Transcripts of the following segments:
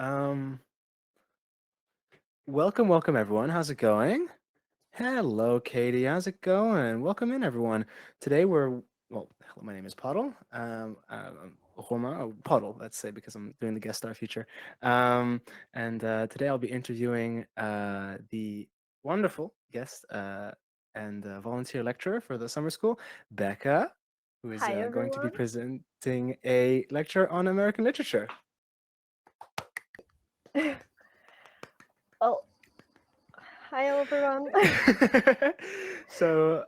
Um, welcome everyone. How's it going? Hello, Katie. How's it going? Welcome in, everyone. Today hello, my name is Puddle. Roma, Puddle, let's say, because I'm doing the guest star feature. And today I'll be interviewing the wonderful guest and volunteer lecturer for the summer school, Becca, who is Hi, going to be everyone. presenting a lecture on American literature. Well, hi, everyone. So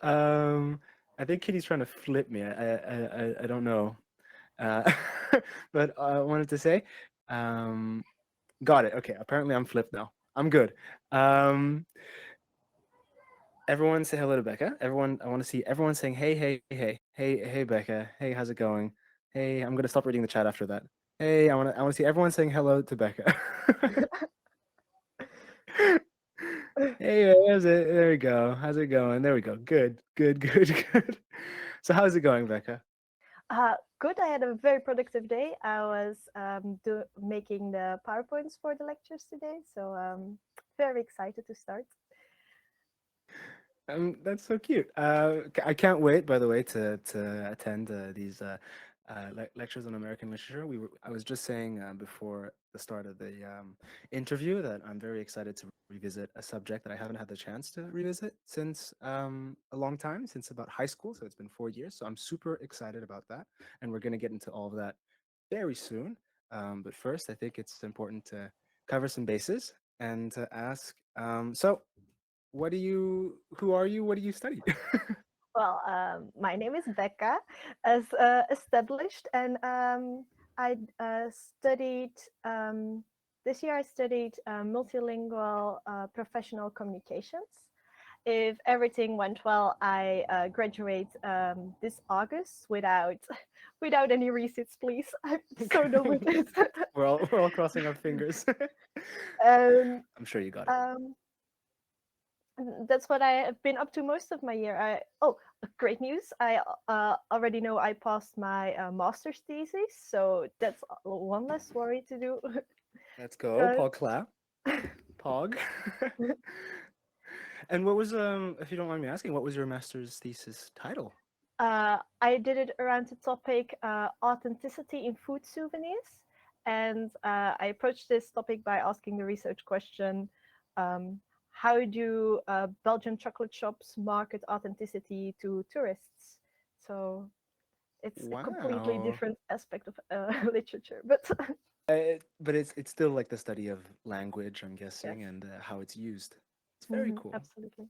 I think Kitty's trying to flip me. I don't know, uh, but I wanted to say, um, got it. Okay, apparently I'm flipped now. I'm good. Um, everyone say hello to Becca. Everyone, I want to see everyone saying hey Becca. Hey, how's it going? Hey, I'm gonna stop reading the chat after that. Hey, I want to see everyone saying hello to Becca. Hey, how's it? There we go. How's it going? There we go. Good. So how's it going, Becca? Good. I had a very productive day. I was making the PowerPoints for the lectures today, so very excited to start. That's so cute. I can't wait, by the way, to attend these lectures on American literature. I was just saying before the start of the interview that I'm very excited to revisit a subject that I haven't had the chance to revisit since a long time, since about high school. So it's been 4 years. So I'm super excited about that, and we're going to get into all of that very soon. But first, I think it's important to cover some bases and to ask. Who are you? What do you study? Well, my name is Becca, as established, and I studied this year. I studied multilingual professional communications. If everything went well, I graduate this August without without any receipts, please. I'm so done with it. We're all crossing our fingers. and I'm sure you got it. um, that's what I have been up to most of my year. Great news! I already know I passed my master's thesis, so that's one less worry to do. Let's go. uh, Pog clap. Pog. And what was if you don't mind me asking, what was your master's thesis title? I did it around the topic authenticity in food souvenirs. And I approached this topic by asking the research question, um, how do Belgian chocolate shops market authenticity to tourists? So it's a completely Wow. different aspect of literature, but But it's still like the study of language, I'm yes, guessing, and how it's used. It's very cool. absolutely.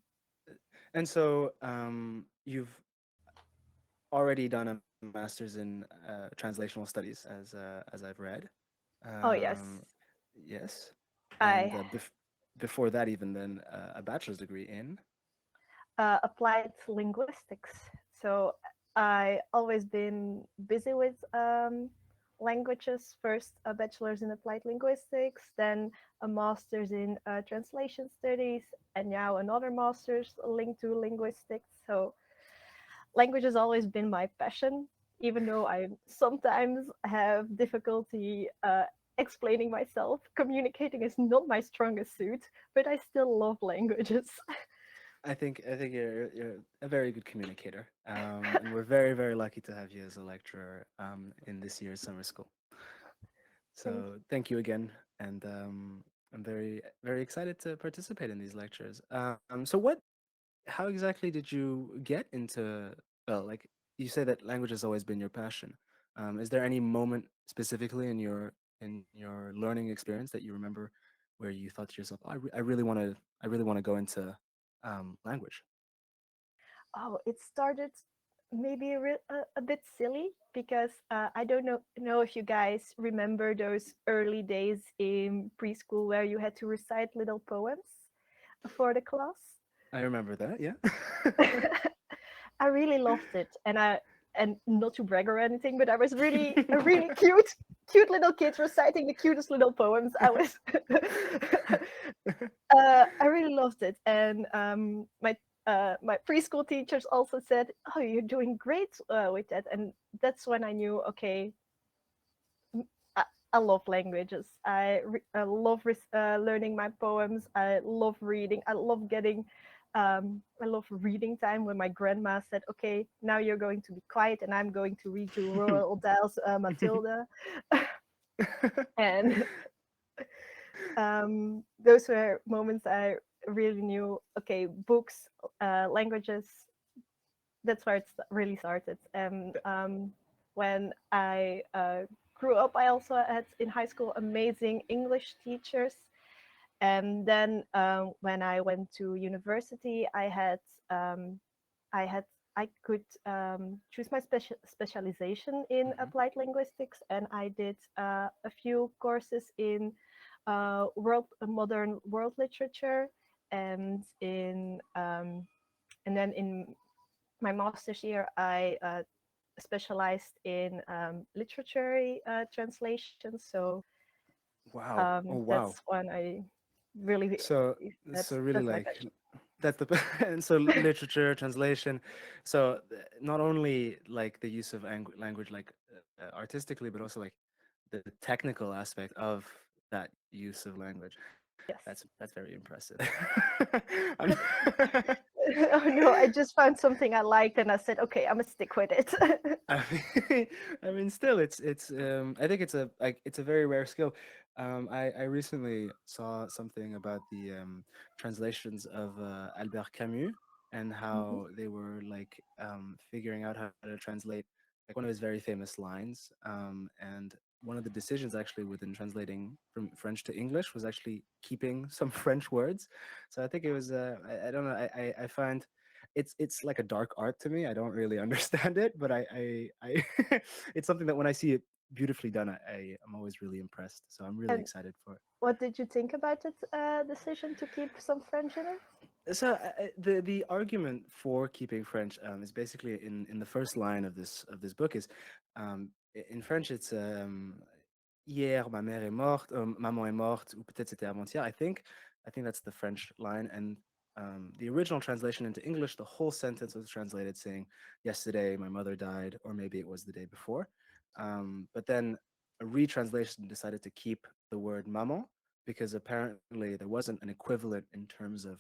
And so you've already done a master's in translational studies, as I've read. Oh, yes. Yes, and I before that, even then, a bachelor's degree in. applied linguistics. So I always been busy with languages. First, a bachelor's in applied linguistics, then a master's in translation studies, and now another master's linked to linguistics. So language has always been my passion, even though I sometimes have difficulty explaining myself. Communicating is not my strongest suit, but I still love languages. I think you're a very good communicator, and we're very lucky to have you as a lecturer in this year's summer school. Thank So thank you again, and I'm very excited to participate in these lectures. So how exactly did you get into, well, like you say that language has always been your passion. Is there any moment specifically in your learning experience that you remember where you thought to yourself, I really want to go into language? Oh, it started maybe a bit silly because I don't know if you guys remember those early days in preschool where you had to recite little poems for the class. I remember that, yeah. I really loved it, and not to brag or anything, but I was really a really cute little kid reciting the cutest little poems. I really loved it, and my preschool teachers also said, "Oh, you're doing great with that," and that's when I knew, okay, I love languages. I love learning my poems. I love reading. I love reading time when my grandma said, "Okay, now you're going to be quiet, and I'm going to read you Roald Dahl's Matilda." And those were moments I really knew. Okay, books, languages. That's where it really started. And when I grew up, I also had in high school amazing English teachers. And then when I went to university, um, I had I could choose my specialization in Mhm. applied linguistics, and I did a few courses in world modern world literature, and in and then in my master's year, I specialized in literary translation. So Wow. Oh, wow. that's when I really So so really that's my like passion. that's the and so literature translation. So not only like the use of language like artistically, but also like the technical aspect of that use of language. Yes. That's very impressive. I'm Oh no, I just found something I liked, and I said, okay, I'm gonna stick with it. I mean, I mean, still, I think it's a like it's a very rare skill. I recently saw something about the translations of Albert Camus and Mhm. how they were like figuring out how to translate like one of his very famous lines. And one of the decisions actually within translating from French to English was actually keeping some French words. So I think it was I don't know I find it's like a dark art to me. I don't really understand it, but I it's something that when I see it beautifully done, I'm always really impressed. So I'm really And excited for it. what did you think about that decision to keep some French in it? So the argument for keeping French is basically in the first line of this book is in French it's hier ma mère est morte, maman est morte, ou peut-être c'était avant-hier. I think that's the French line, and the original translation into English, the whole sentence was translated saying yesterday my mother died, or maybe it was the day before. But then a retranslation decided to keep the word maman because apparently there wasn't an equivalent in terms of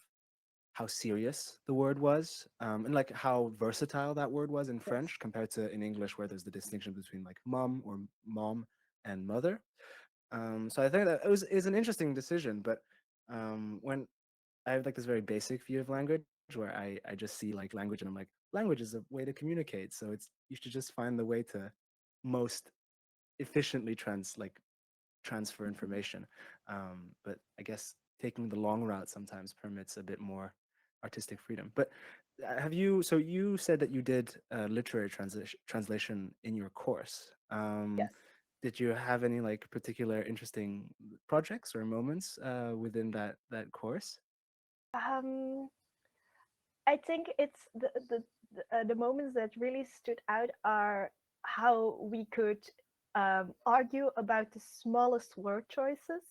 how serious the word was, and like how versatile that word was in Yes. French compared to in English, where there's the distinction between like mom or mom and mother. So I think that it was is an interesting decision, but when I have like this very basic view of language where I just see like language and I'm like, language is a way to communicate. So it's you should just find the way to most efficiently transfer information. But I guess taking the long route sometimes permits a bit more artistic freedom. But have you? So you said that you did literary translation in your course. Yes. Did you have any like particular interesting projects or moments within that course? Um, I think it's the moments that really stood out are how we could argue about the smallest word choices,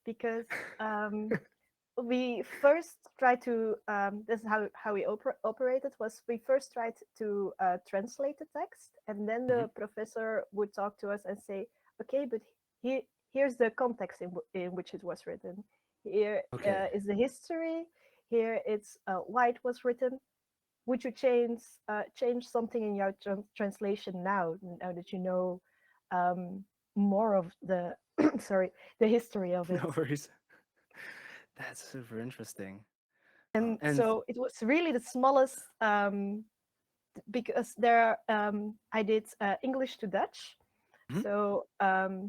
because um, we first tried to this is how we operated was we first tried to translate the text, and then Hmm. the professor would talk to us and say, okay, but he, here's the context in which it was written. Here Okay. is the history. Here it's why it was written. Would you change something in your translation now that you know um, more of the sorry, the history of it? No worries. That's super interesting. And And so it was really the smallest, because there I did English to Dutch, mhm, so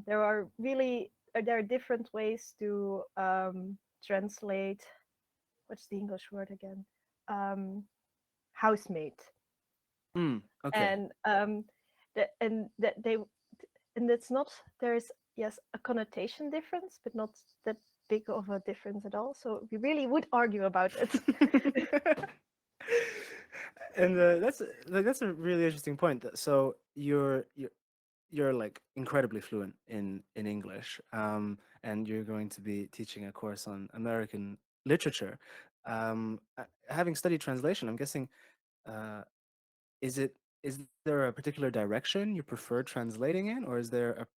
there are really there are different ways to translate. What's the English word again? Um, Housemate. okay. And that they, and it's not, there's, yes, a connotation difference, but not that big of a difference at all. So we really would argue about it. And that's a really interesting point. So you're like incredibly fluent in English, and you're going to be teaching a course on American literature. Having studied translation, I'm guessing, uh, is there a particular direction you prefer translating in, or is there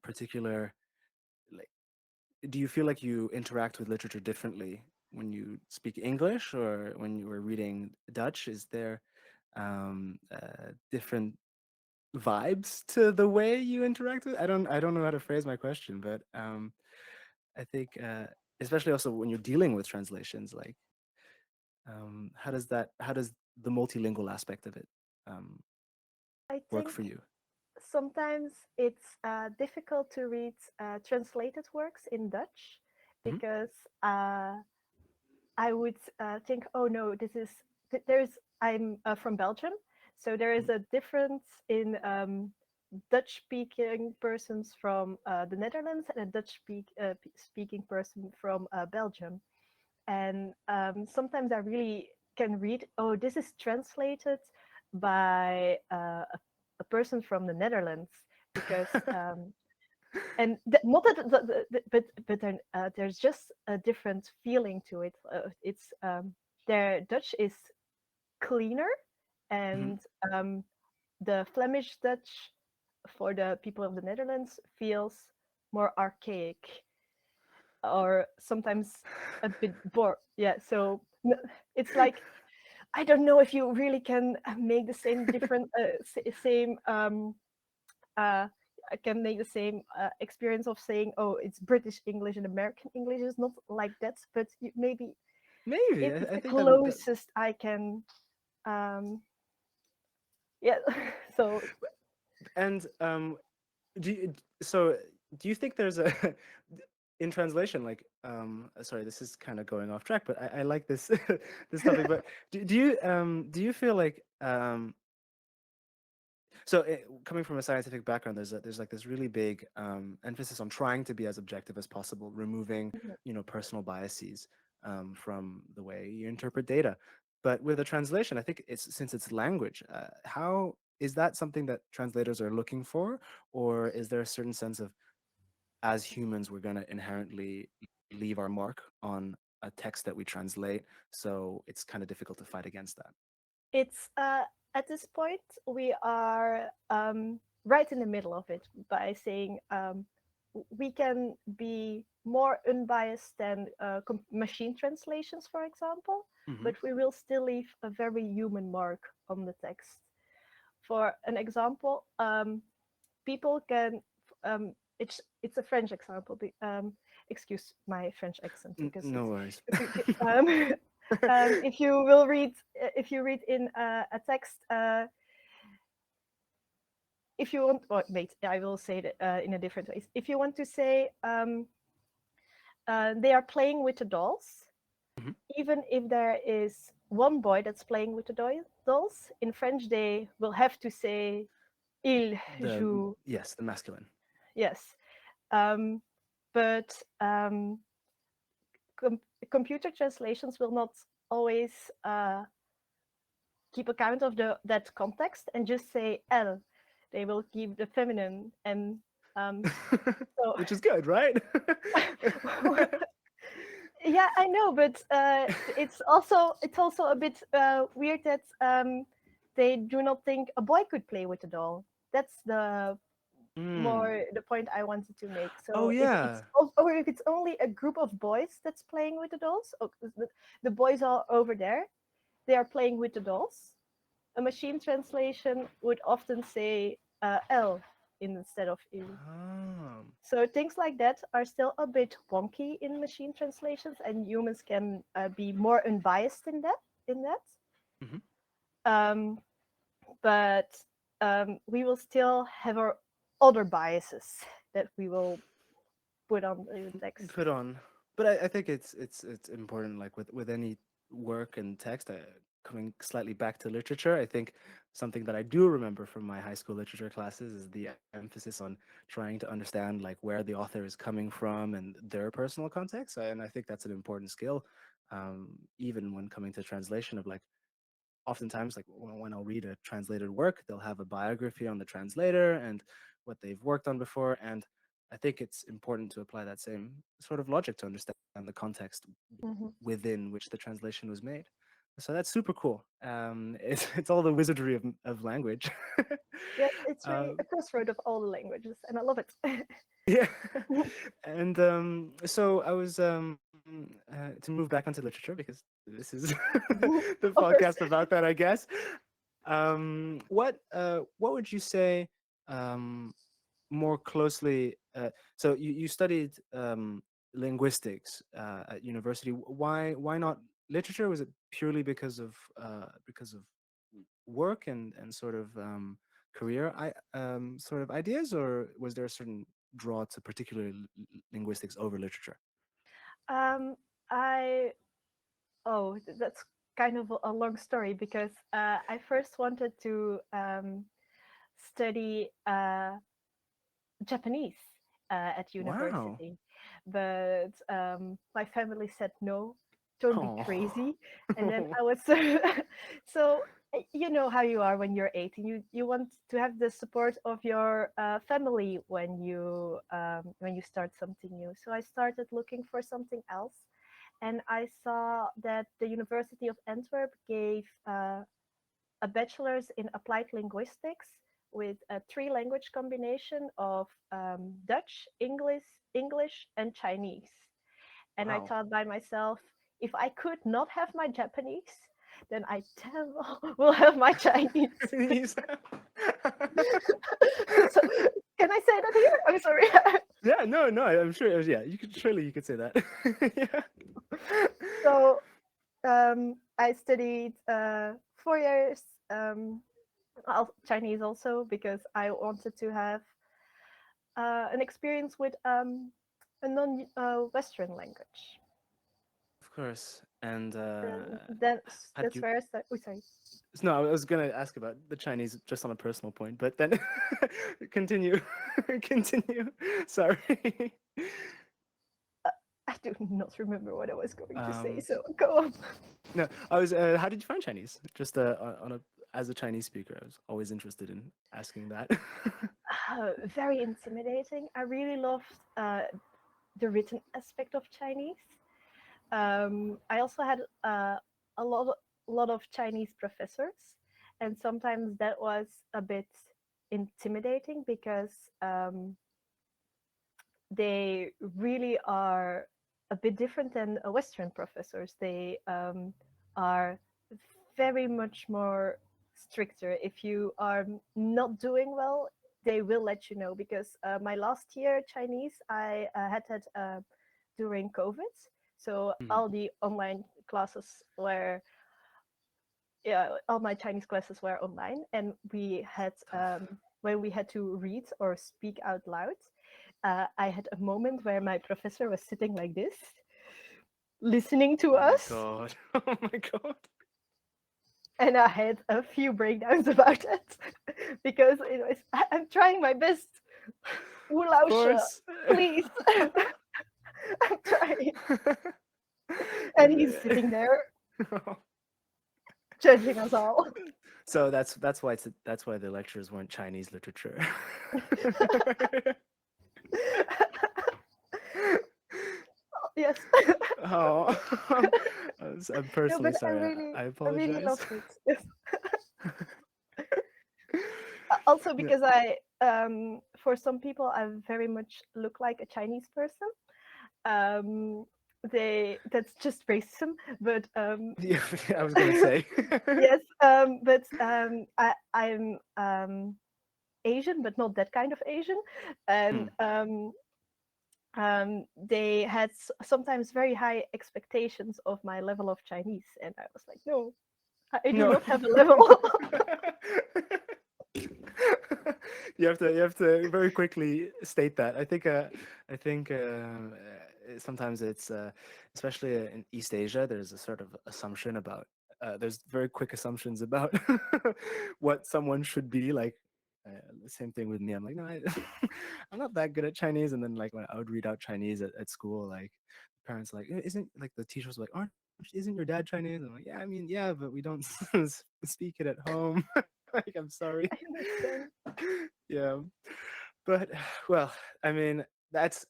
particular, like, do you feel like you interact with literature differently when you speak English or when you were reading Dutch? Is there different vibes to the way you interact with? I don't know how to phrase my question, but I think especially also when you're dealing with translations, like how does the multilingual aspect of it um, I work think for you? sometimes it's difficult to read translated works in Dutch Hmm. because I would think, oh no, there's I'm from Belgium, so there is a difference in Dutch speaking persons from the Netherlands and a speaking person from Belgium. And sometimes I really can read, oh, this is translated by a person from the Netherlands because and not that but then, there's just a different feeling to it. It's their Dutch is cleaner, Hmm. and the Flemish Dutch for the people of the Netherlands feels more archaic or sometimes a bit bored. Yeah, so it's like I don't know if you really can make the same different same uh I can make the same experience of saying, oh, it's British English and American English is not like that, but maybe Maybe it's I the think that would that, closest I can. Um, yeah, so and do you, so do you think there's a in translation like sorry, this is kind of going off track, but I like this this topic, but do you feel like so coming from a scientific background, there's like this really big emphasis on trying to be as objective as possible, removing personal biases from the way you interpret data. But with a translation, I think it's since it's language, how is that something that translators are looking for, or is there a certain sense of as humans we're going to inherently leave our mark on a text that we translate, so it's kind of difficult to fight against that? it's at this point we are right in the middle of it by saying we can be more unbiased than machine translations, for example, Hmm. but we will still leave a very human mark on the text. For an example, people can it's a French example. Excuse my French accent because No it's worries. if you will read if you read in a text if you want, well, wait, I will say it in a different way. If you want to say they are playing with the dolls, Mhm. even if there is one boy that's playing with the dolls, in French they will have to say il The joue. yes, the masculine. Yes. Um, but com- computer translations will not always keep account of that context and just say elle. They will keep the feminine, and so Which is good, right? yeah, I know, but it's also a bit weird that they do not think a boy could play with a doll. That's Mm. more the point I wanted to make. Oh So if it's yeah. or if it's only a group of boys that's playing with the dolls, oh, the boys are over there, they are playing with the dolls. A machine translation would often say L instead of il. Oh. So things like that are still a bit wonky in machine translations, and humans can be more unbiased in that. In that, Hmm. um, but we will still have our other biases that we will put on the text. Put on, but I think it's important. Like with any work and text, coming slightly back to literature, I think something that I do remember from my high school literature classes is the emphasis on trying to understand like where the author is coming from and their personal context. And I think that's an important skill, even when coming to translation of like oftentimes like when I'll read a translated work, they'll have a biography on the translator and what they've worked on before. And I think it's important to apply that same sort of logic to understand the context Mhm. within which the translation was made. So that's super cool. It's all the wizardry of language. Yes, it's really um, a crossroad of all the languages, and I love it. yeah, and so I was to move back onto literature because this is the Of course. podcast about that, I guess. What would you say um, more closely? So you studied linguistics at university. Why not literature? Was it purely because of work and sort of career sort of ideas, or was there a certain draw to particularly linguistics over literature? Um, I that's kind of a long story because I first wanted to study Japanese at Wow. university, but my family said no, don't be Oh. crazy. And then I was so you know how you are when you're 18. You want to have the support of your family when you start something new. So I started looking for something else, and I saw that the University of Antwerp gave a bachelor's in applied linguistics with a three language combination of Dutch, English, and Chinese. And I Wow. thought by myself, if I could not have my Japanese, then I damn well will have my Chinese. Please. So can I say that here? I'm sorry. Yeah, no, no, I'm sure. Yeah, you could surely you could say that. Yeah. So I studied 4 years Chinese also because I wanted to have an experience with a non Western language. Of course. And had That's you? where I start. Oh, sorry. No, I was gonna ask about the Chinese just on a personal point, but then continue, continue. Sorry. I do not remember what I was going to say, Um, so go on. no, I was. How did you find Chinese? Just on a as a Chinese speaker, I was always interested in asking that. Very intimidating. I really loved the written aspect of Chinese. I also had a lot of Chinese professors, and sometimes that was a bit intimidating because they really are a bit different than Western professors. They are very much more stricter. If you are not doing well, they will let you know. Because my last year Chinese, I had during COVID, so Hmm. all the online classes were yeah, all my Chinese classes were online, and we had Tough. when we had to read or speak out loud, I had a moment where my professor was sitting like this, listening to Oh my us, god. Oh my god. and I had a few breakdowns about it because it was I'm trying my best. Wu Of Lao She, course. please, I'm trying, and And, he's sitting there judging us all. so that's why the lectures weren't Chinese literature. Yes. Oh, I'm No, personally but sorry. I I really apologize. loved it. Yes. Also Yeah. because I for some people I very much look like a Chinese person. Um they that's just racism, but Yeah, I was gonna say. yes, but I'm Asian, but not that kind of Asian, and Hmm. they had sometimes very high expectations of my level of Chinese, and I was like, no, I do No. not have a level. You have to very quickly state that. I think sometimes it's especially in East Asia. There's a sort of assumption about there's very quick assumptions about what someone should be like. The same thing with me. I'm like, no, I'm not that good at Chinese. And then like when I would read out Chinese at school, like parents are like, isn't like the teachers were like, aren't isn't your dad Chinese? I'm like, yeah, I mean, yeah, but we don't speak it at home. Like, I'm sorry. I understand. Yeah, but well, I mean, that's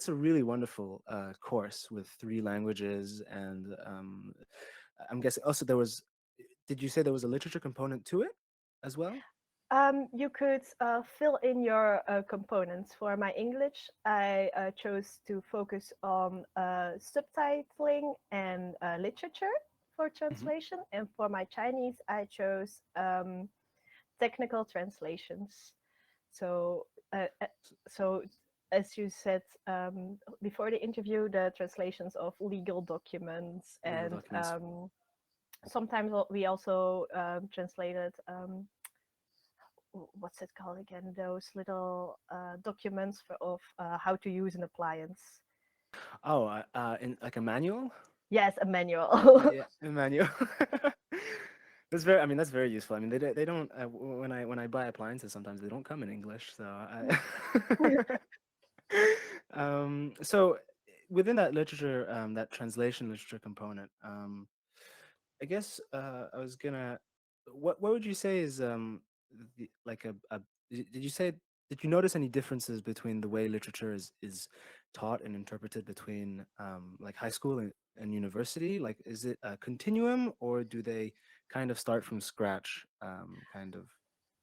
a really wonderful course with three languages and I'm guessing also there was. Did you say there was a literature component to it as well? You could fill in your components. For my English, I chose to focus on subtitling and literature for Hmm. translation. And for my Chinese, I chose technical translations. So, so as you said before the interview, the translations of legal documents, Legal and documents. sometimes we also translated what's it called again? Those little documents of how to use an appliance. Oh, in like a manual. Yes, a manual. Yeah, a manual. That's very. I mean, that's very useful. I mean, they don't. When I buy appliances, sometimes they don't come in English. So so within that literature, that translation literature component, I guess I was gonna. What would you say is like a did you say did you notice any differences between the way literature is taught and interpreted between like high school and university? Like, is it a continuum or do they kind of start from scratch? Kind of.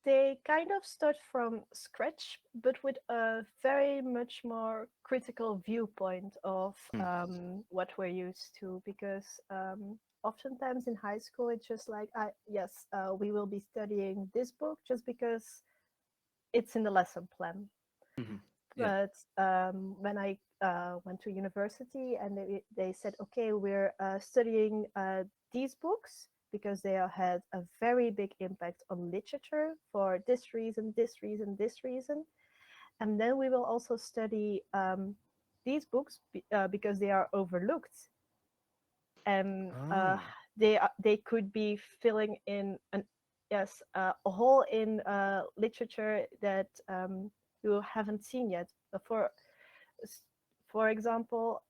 They kind of start from scratch, but with a very much more critical viewpoint of Hmm. what we're used to. Because oftentimes in high school, it's just like, yes, we will be studying this book just because it's in the lesson plan. Hmm. Yeah. But when I went to university and they said, okay, we're studying these books because they had a very big impact on literature for this reason, this reason, this reason. And then we will also study these books because they are overlooked, and Oh. they could be filling in an yes a hole in literature that you haven't seen yet. For example,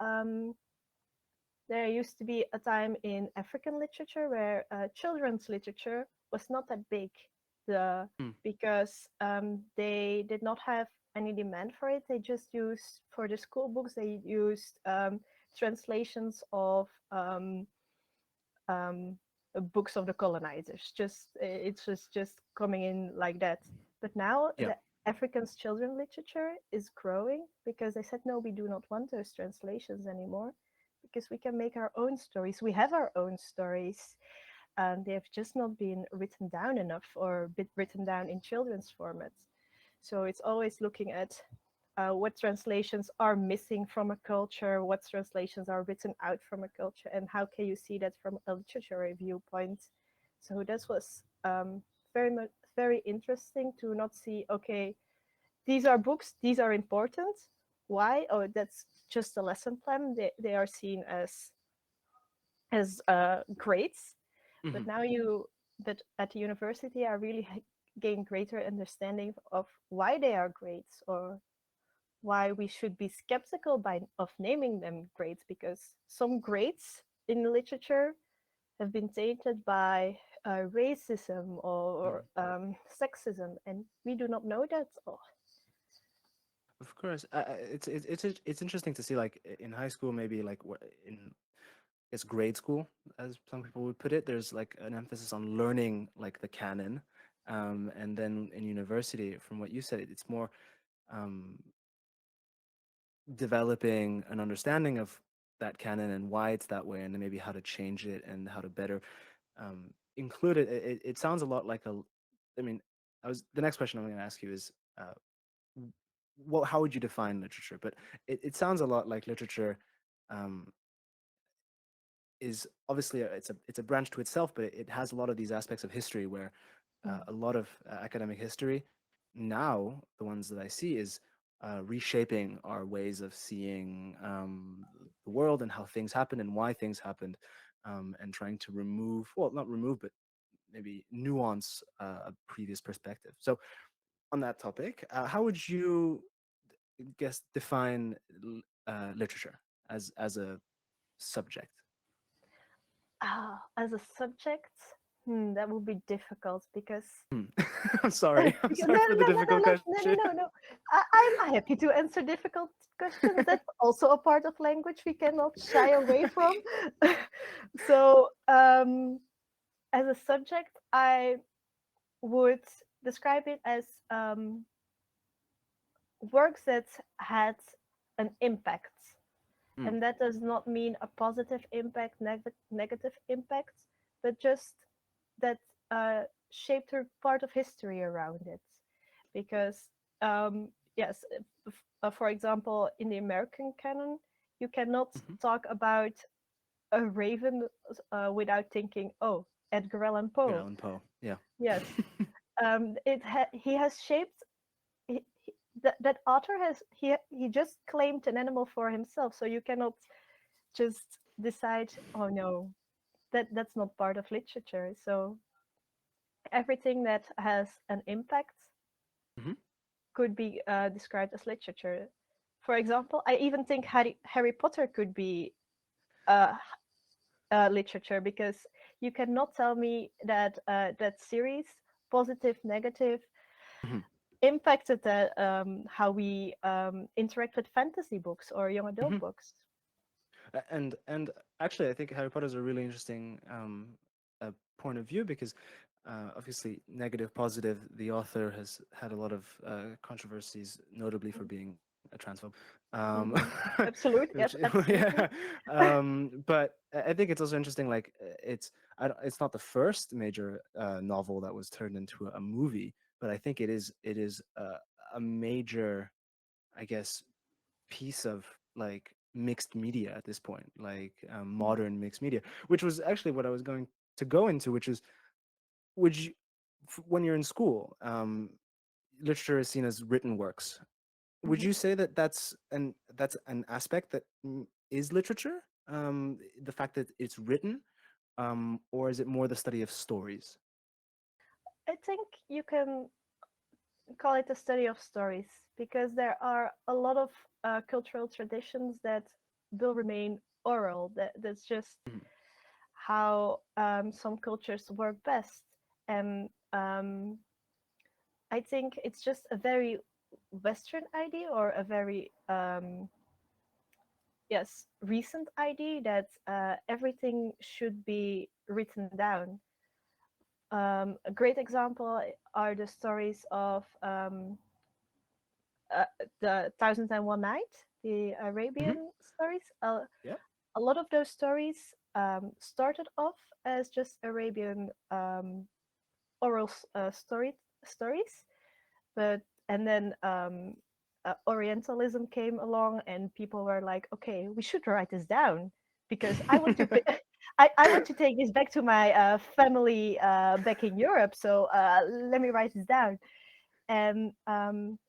there used to be a time in African literature where children's literature was not that big, the Hmm. because they did not have any demand for it. They just used for the school books. They used translations of um, books of the colonizers. Just it's just coming in like that. But now Yeah. the Africans' children literature is growing because they said no, we do not want those translations anymore because we can make our own stories. We have our own stories, and they have just not been written down enough or written down in children's formats. So it's always looking at what translations are missing from a culture, what translations are written out from a culture, and how can you see that from a literary viewpoint. So that was very much very interesting to not see, okay, these are books, these are important. Why? Oh, that's just a lesson plan. They are seen as grades, but Hmm. now you but at the university I really gain greater understanding of why they are grades, or why we should be skeptical of naming them grades, because some grades in literature have been tainted by racism or Hmm. sexism, and we do not know that. Oh, Of course, it's interesting to see like in high school maybe like in it's grade school, as some people would put it. There's like an emphasis on learning like the canon, and then in university, from what you said, it's more um, developing an understanding of that canon and why it's that way, and then maybe how to change it and how to better include it. It sounds a lot like a. I mean, I was the next question I'm going to ask you is. What, how would you define literature? But it sounds a lot like literature um, is obviously it's a branch to itself, but it has a lot of these aspects of history where mm, a lot of academic history now, the ones that I see, is reshaping our ways of seeing the world and how things happen and why things happened, and trying to remove, well, not remove, but maybe nuance a previous perspective. So on that topic, how would you guess define literature as a subject? as a subject. That would be difficult because Hmm. I'm sorry. I'm because sorry for the difficult question. no. I'm happy to answer difficult questions. That's also a part of language we cannot shy away from. So, as a subject, I would describe it as works that had an impact. Mm, And that does not mean a positive impact, negative impact, but just that shaped her part of history around it. Because, yes, for example, in the American canon, you cannot mhm. talk about a raven without thinking, oh, Edgar Allan Edgar Poe. Allan Poe. Yeah. Yes, he has shaped that author has he just claimed an animal for himself, so you cannot just decide, oh no, that's not part of literature. So everything that has an impact Mhm. could be described as literature. For example, I even think Harry Potter could be uh, literature, because you cannot tell me that that series, positive, negative, Mhm. impacted how we interact with fantasy books or young adult Mhm. books. And actually, I think Harry Potter is a really interesting point of view because obviously negative, positive. The author has had a lot of controversies, notably for being a transphobe. Um, Hmm. Absolute, which yes, yeah, absolutely. but I think it's also interesting. Like it's not the first major novel that was turned into a movie, but I think it is a major, I guess, piece of like mixed media at this point, like modern mixed media, which was actually what I was going to go into, which is would you, when you're in school, literature is seen as written works. Would Mhm. you say that that's an aspect that is literature, the fact that it's written, or is it more the study of stories? I think you can call it a study of stories, because there are a lot of cultural traditions that will remain oral. That's just Mhm. how some cultures work best. And I think it's just a very Western idea, or a very yes, recent idea, that everything should be written down. A great example are the stories of uh, the Thousand and One Night, the Mhm. Arabian stories. Yep. A lot of those stories started off as just Arabian oral stories, but and then Orientalism came along, and people were like, okay, we should write this down, because I want to I want to take this back to my family back in Europe, so let me write this down. And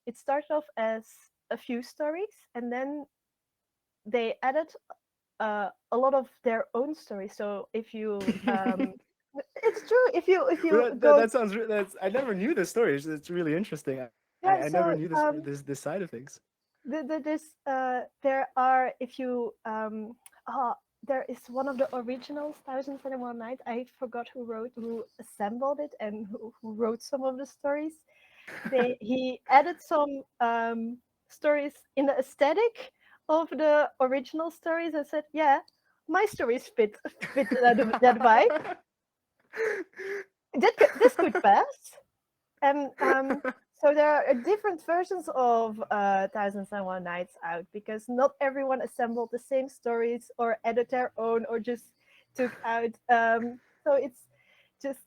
it started off as a few stories, and then they added a lot of their own stories. So if you it's true, if you go, That sounds that's I never knew this story. It's really interesting. I yeah, I never so knew this side of things. there are, if you uh, there is one of the originals, Thousand and One Night. I forgot who assembled it, and who wrote some of the stories. He added some stories in the aesthetic of the original stories, and said, yeah, my stories fit that vibe. This could pass. And so there are different versions of Thousands and One Nights out, because not everyone assembled the same stories, or added their own, or just took out. So just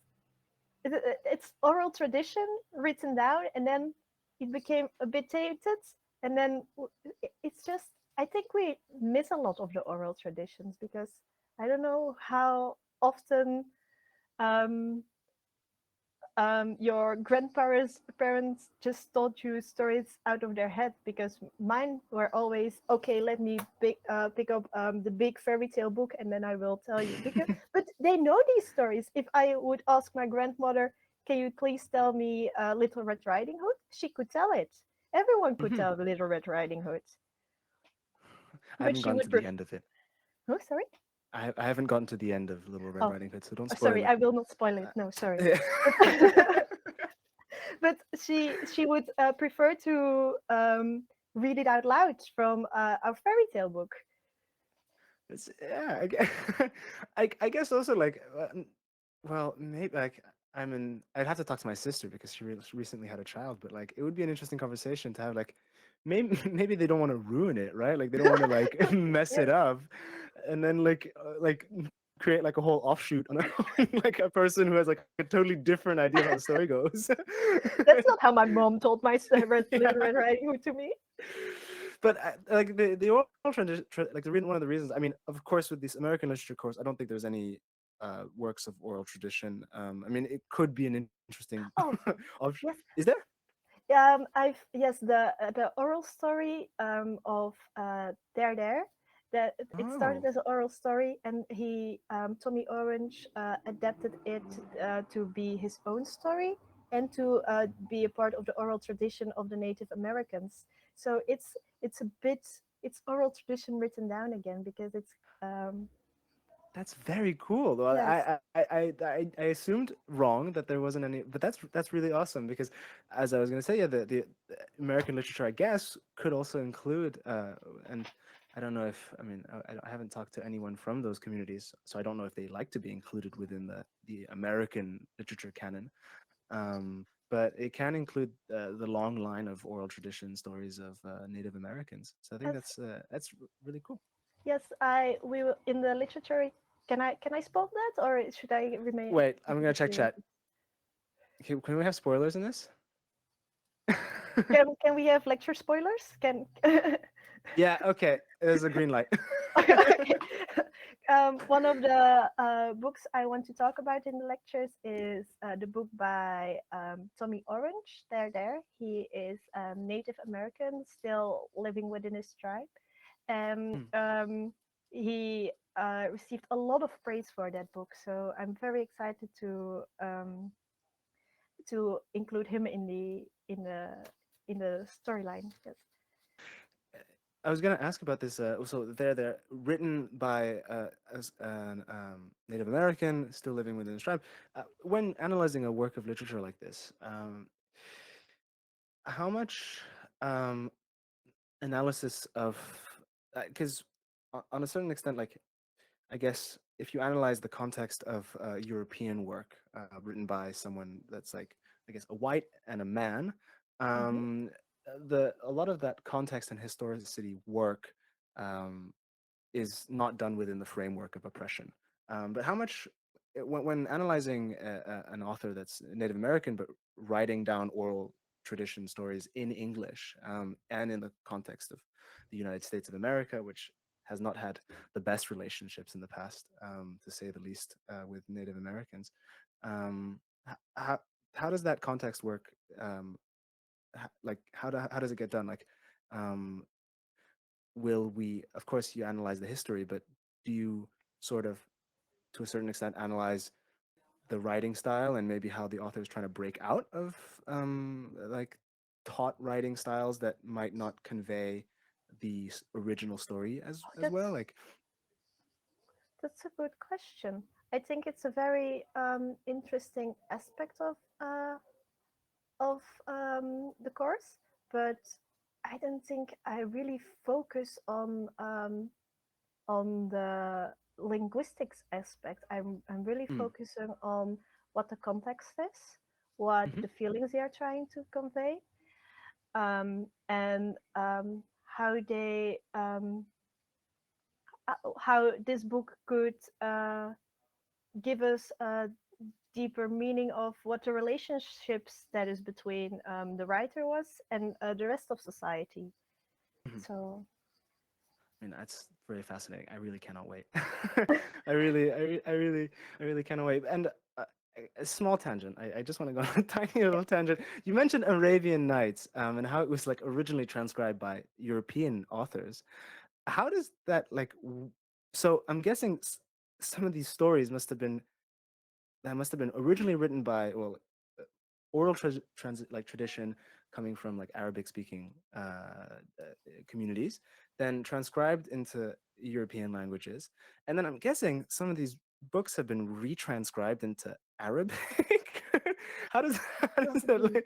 it's oral tradition written down, and then it became a bit tainted, and then it's just, I think we miss a lot of the oral traditions, because I don't know how often um, your grandparents just told you stories out of their head, because mine were always, okay, let me pick up the big fairy tale book, and then I will tell you, because but they know these stories. If I would ask my grandmother, can you please tell me Little Red Riding Hood, she could tell it. Everyone could Mhm. tell Little Red Riding Hood, I but haven't she gotten would to the end of it. oh, sorry. I haven't gotten to the end of Little Red Oh, Riding Hood, so don't spoil sorry, anything. I will not spoil it. Uh, No, sorry. yeah. But, but she would prefer to read it out loud from our fairy tale book. It's, yeah, I guess also like, well, maybe like I'd have to talk to my sister because she recently had a child, but like it would be an interesting conversation to have. Like, maybe maybe they don't want to ruin it, right? Like they don't want to like mess Yes, it up, and then like create like a whole offshoot on like a person who has like a totally different idea of how the story goes. that's not how my mom told my Little Yeah. Red Riding Hood to me. But like the oral tradition, like one of the reasons. I mean, of course, with this American literature course, I don't think there's any works of oral tradition. I mean, it could be an interesting Oh, option. yes. Is there? I've yes the oral story of there that it started Oh, as an oral story, and he Tommy Orange adapted it to be his own story and to be a part of the oral tradition of the Native Americans. So it's a bit it's oral tradition written down again because it's um, that's very cool. Well, yes. I assumed wrong that there wasn't any, but that's really awesome because, as I was gonna say, yeah, the American literature, I guess, could also include, and I don't know if I mean I haven't talked to anyone from those communities, so I don't know if they like to be included within the American literature canon. But it can include the long line of oral tradition stories of Native Americans. So I think Yes, that's really cool. yes, I we will in the literature. Can I spell that or should I remain Wait, I'm keep it gonna a check secret? chat. Can we have spoilers in this? Can we have lecture spoilers? Can Yeah, okay. There's a green light. okay. One of the books I want to talk about in the lectures is the book by Tommy Orange. There. He is Native American, still living within his tribe, and Hmm, he received a lot of praise for that book. So I'm very excited to include him in the storyline. Yes. I was gonna ask about this. So they're written by as an Native American still living within his tribe. When analyzing a work of literature like this, how much um, analysis of because on a certain extent, like I guess if you analyze the context of European work written by someone that's like I guess a white and a man, Hmm. um, the a lot of that context and historicity work um, is not done within the framework of oppression. But how much, when analyzing an author that's Native American, but writing down oral tradition stories in English and in the context of the United States of America, which has not had the best relationships in the past, to say the least, with Native Americans. Um, how, how does that context work? Like, how does it get done? Like, um, will we, of course you analyze the history, but do you sort of to a certain extent analyze the writing style and maybe how the author is trying to break out of like taught writing styles that might not convey the original story Oh, as well, like that's a good question. I think it's a very interesting aspect of the course, but I don't think I really focus on the linguistics aspect. I'm really mm, focusing on what the context is, what hmm the feelings they are trying to convey, and how they how this book could give us a deeper meaning of what the relationship status between the writer was and the rest of society. hmm So I mean, that's very fascinating. I really cannot wait. I really cannot wait. And a small tangent. I just want to go on a tiny yeah, little tangent. You mentioned Arabian Nights, and how it was like originally transcribed by European authors. How does that like? So I'm guessing some of these stories must have been originally written by well, oral tradition, coming from like Arabic speaking communities, then transcribed into European languages. And then I'm guessing some of these books have been retranscribed into Arabic. how does how does that Probably.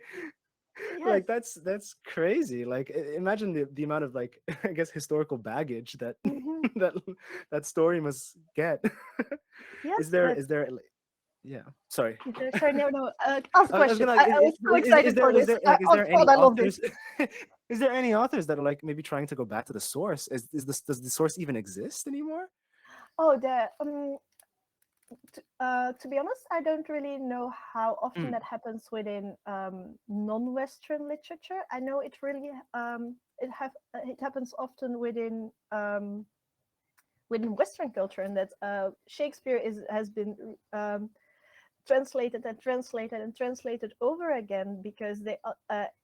Yes. like that's crazy. Like imagine the amount of like I guess historical baggage that Hmm. that that story must get. Yes, Is there like, yeah, sorry. sorry, no, no. Ask a I was question. gonna like, I was so excited for is this. there like is Oh there God, any I love this. authors is there any authors that are like maybe trying to go back to the source? Is this does the source even exist anymore? Oh, to be honest, I don't really know how often Mm, that happens within non-Western literature. I know it really it happens often within Western culture, and that Shakespeare is has been translated and translated and translated over again because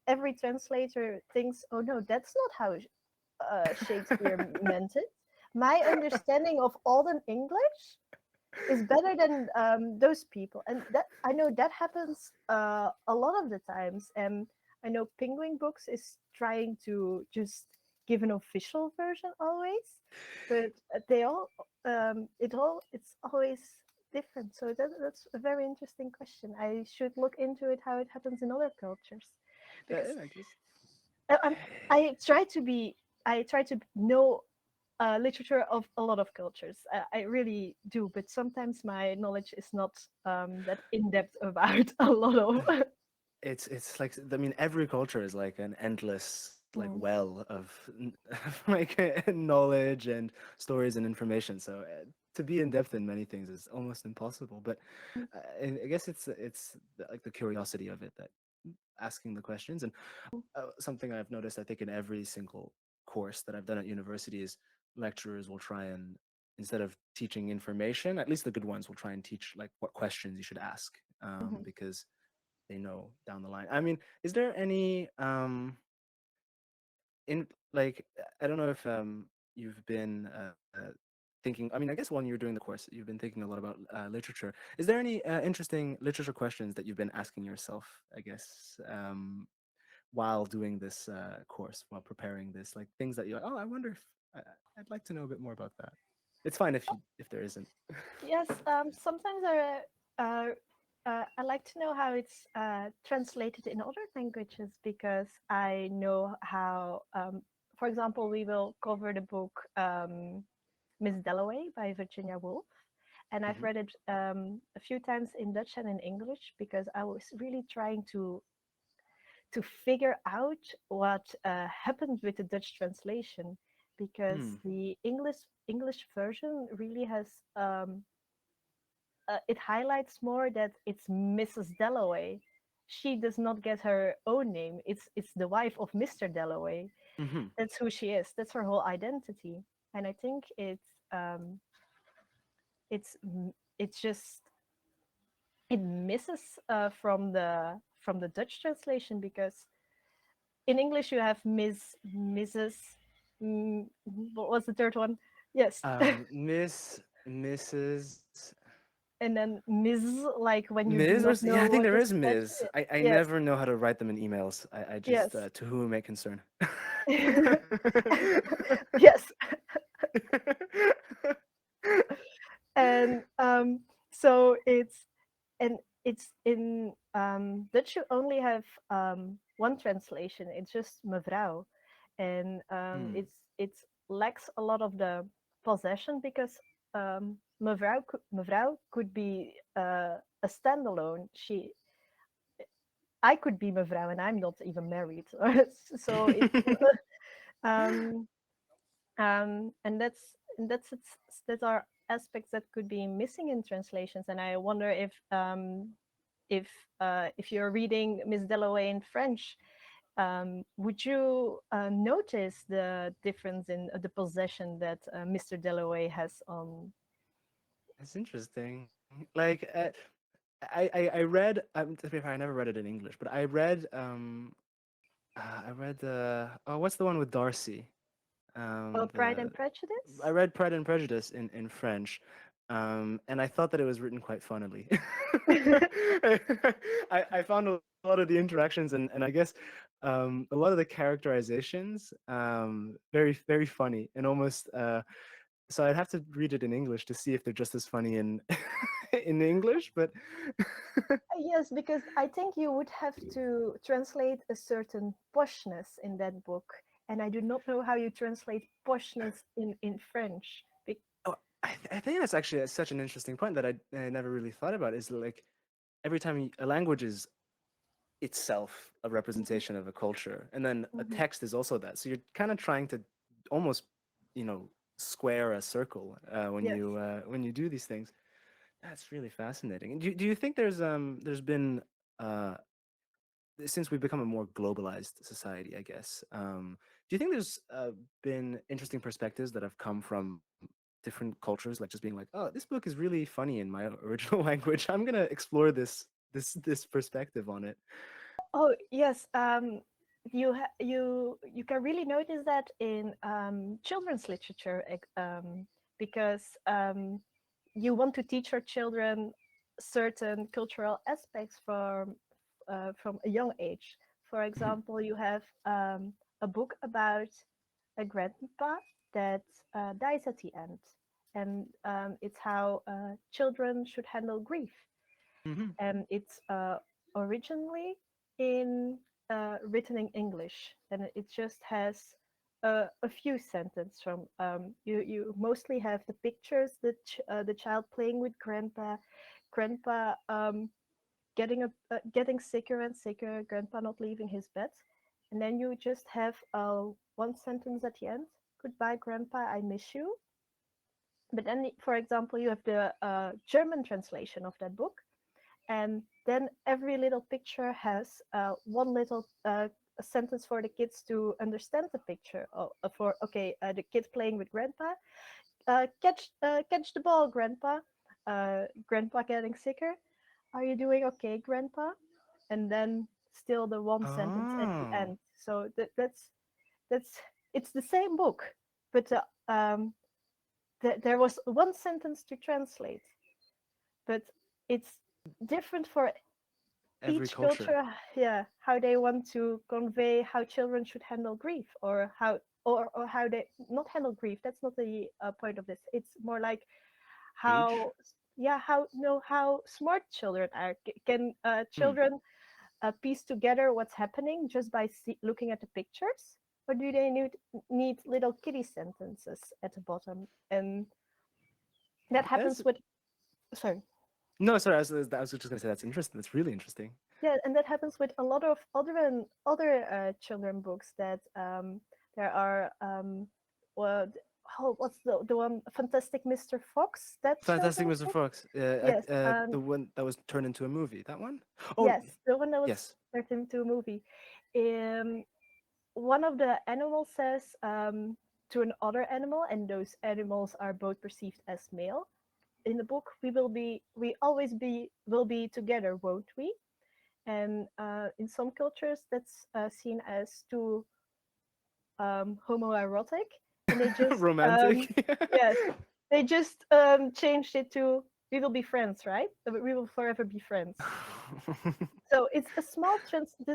every translator thinks, oh no, that's not how Shakespeare meant it. My understanding of Alden English is better than those people, and that I know that happens a lot of the times. And I know Penguin Books is trying to just give an official version always, but they all it's always different. So that's a very interesting question. I should look into it how it happens in other cultures, because I guess. I, I'm I try to be I try to know literature of a lot of cultures. I really do, but sometimes my knowledge is not that in depth about a lot of. It's like I mean every culture is like an endless like Mm, well of, of like knowledge and stories and information. So to be in depth in many things is almost impossible. But I guess it's like the curiosity of it that asking the questions and something I've noticed I think in every single course that I've done at university is lecturers will try and instead of teaching information, at least the good ones will try and teach like what questions you should ask mhm, because they know down the line. I mean, is there any in like I don't know if you've been thinking. I mean, I guess when you're doing the course, you've been thinking a lot about literature. Is there any interesting literature questions that you've been asking yourself? I guess while doing this course, while preparing this, like things that you're like, oh, I wonder if I'd like to know a bit more about that. It's fine if there isn't. yes, sometimes I like to know how it's translated in other languages because I know how, for example, we will cover the book Miss Dalloway by Virginia Woolf. And I've Hmm. read it a few times in Dutch and in English because I was really trying to figure out what happened with the Dutch translation because Mm. the English version really has it highlights more that it's Mrs. Dalloway. She does not get her own name. It's the wife of Mr. Dalloway. Hmm. That's who she is. That's her whole identity. And I think it's just it misses from the Dutch translation because in English you have Mrs. What was the third one? Yes, Miss, Mrs. and then Ms. Like when you do Ms. not Yeah, know I think what there is is Dutch. Ms. I Yes, never know how to write them in emails. I just yes, to whom it may concern. yes, and so and it's in Dutch you only have one translation. It's just mevrouw, and Hmm. it lacks a lot of the possession because mevrouw could be a standalone. I could be mevrouw and I'm not even married, so it's um and that are aspects that could be missing in translations. And I wonder if if you're reading Miss Dalloway in French, would you notice the difference in the possession that Mr. Dalloway has on? That's interesting. Like I read to be fair, I never read it in English, but I read oh what's the one with Darcy? Pride The and I Prejudice? read Pride and Prejudice in French, and I thought that it was written quite funnily. I found a lot of the interactions, and I guess A lot of the characterizations, very very funny and almost. So I'd have to read it in English to see if they're just as funny in in English, but Yes, because I think you would have to translate a certain poshness in that book, and I do not know how you translate poshness in French. oh, I think that's actually such an interesting point that I never really thought about. Is like every time a language is itself a Mhm, representation of a culture, and then a mhm. text is also that. So you're kind of trying to almost, you know, square a circle Yes. when you do these things. That's really fascinating. And do you think there's been uh since we've become a more globalized society, I guess, do you think there's been interesting perspectives that have come from different cultures, like just being like, oh, this book is really funny in my original language. I'm gonna explore this perspective on it. Oh, yes. You can really notice that in children's literature, because you want to teach your children certain cultural aspects from a young age. For example, you have a book about a grandpa that dies at the end, and it's how children should handle grief. Hmm. And it's originally in written in English, and it just has a few sentences from you mostly have the pictures, the child playing with grandpa getting sicker and sicker, grandpa not leaving his bed, and then you just have one sentence at the end: "Goodbye, grandpa, I miss you." But then, for example, you have the German translation of that book, and then every little picture has one little sentence for the kids to understand the picture. For okay, the kid playing with grandpa, catch the ball, grandpa. Grandpa getting sicker. Are you doing okay, grandpa? And then still the one sentence at the Oh, end. So that's it's the same book, but there was one sentence to translate, but it's different for every each culture. culture. Yeah, how they want to convey how children should handle grief, or how they not handle grief. That's not the point of this. It's more like Age. how, yeah, how no how smart children are. Can Hmm. children piece together what's happening just by looking at the pictures, or do they need little kitty sentences at the bottom? And that That's happens with, sorry. no, sorry. I was just gonna say that's interesting. That's really interesting. Yeah, and that happens with a lot of other children books that there are well, oh, what's the one, Fantastic Mr. Fox, that Fantastic children's Mr. book? Fox. Yes, The one that was turned into a movie. That one? Oh, yes, the one that was yes. turned into a movie. Um, One of the animals says to another animal, and those animals are both perceived as male. In the book, we always will be together, won't we? And in some cultures that's seen as too homoerotic, and they just Romantic. yes, they just changed it to "we will be friends," right? We will forever be friends. So it's a small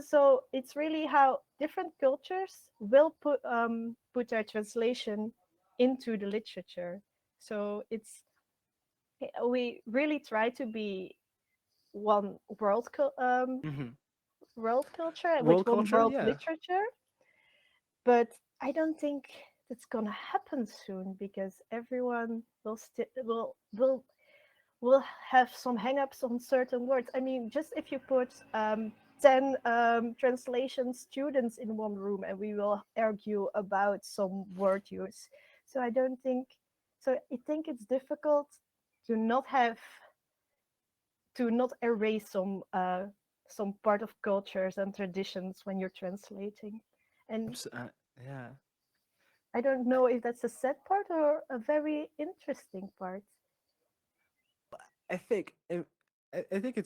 so it's really how different cultures will put their translation into the literature. So it's we really try to be one Hmm. world culture with World one culture, world yeah. literature, but I don't think that's gonna happen soon because everyone will have some hang-ups on certain words. I mean, just if you put 10 translation students in one room and we will argue about some word use. So I don't think so. I think it's difficult to not have to not erase some part of cultures and traditions when you're translating. And Yeah. I don't know if that's a sad part or a very interesting part. I think I think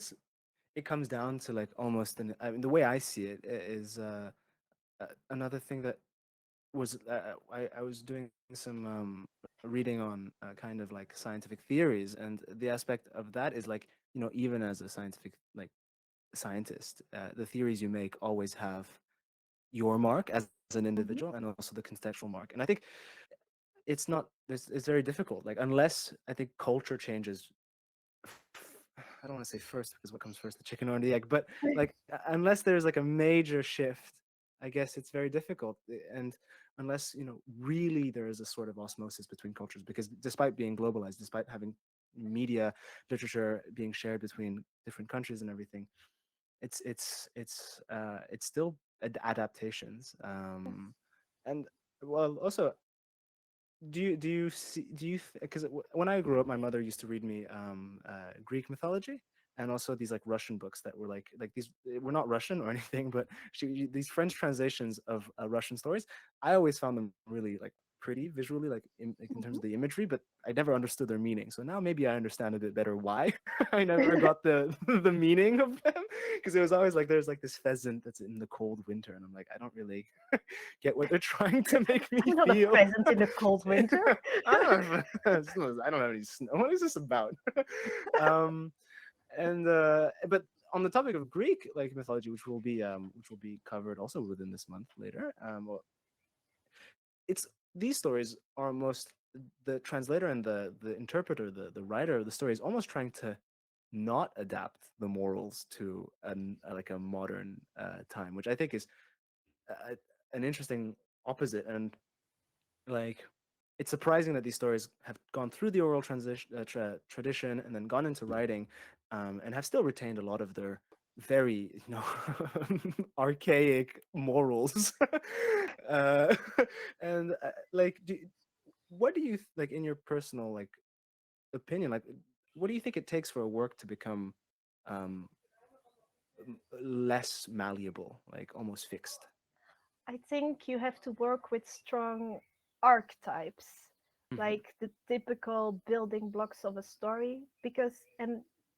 it comes down to like almost I mean the way I see it is another thing that was I was doing some reading on kind of like scientific theories, and the aspect of that is like, you know, even as a scientific like scientist, the theories you make always have your mark as an individual Hmm. and also the contextual mark. And I think it's very difficult. Like unless I think culture changes, I don't want to say first because what comes first, the chicken or the egg, but like unless there's like a major shift, I guess it's very difficult. And unless, really there is a sort of osmosis between cultures, because despite being globalized, despite having media, literature being shared between different countries and everything, it's still adaptations. And well, also, do you see do you because when I grew up, my mother used to read me Greek mythology, and also these like Russian books that were like these were not Russian or anything, but these French translations of Russian stories. I always found them really like pretty visually, like in terms of Hmm. the imagery, but I never understood their meaning. So now maybe I understand a bit better why I never got the the meaning of them, because it was always like there's like this pheasant that's in the cold winter, and I'm like, I don't really get what they're trying to make me I'm not a feel. pheasant in the cold winter. I don't have any snow. What is this about? um, but on the topic of Greek like mythology, which will be covered also within this month later. Well, it's these stories are almost the translator and the interpreter, the writer of the story is almost trying to not adapt the morals to like a modern time, which I think is uh, an interesting opposite. And like it's surprising that these stories have gone through the oral tradition and then gone into writing, and have still retained a lot of their very archaic morals. uh, and like what do you like in your personal like opinion, like what do you think it takes for a work to become um, less malleable, like almost fixed? I think you have to work with strong archetypes, Hmm. like the typical building blocks of a story. Because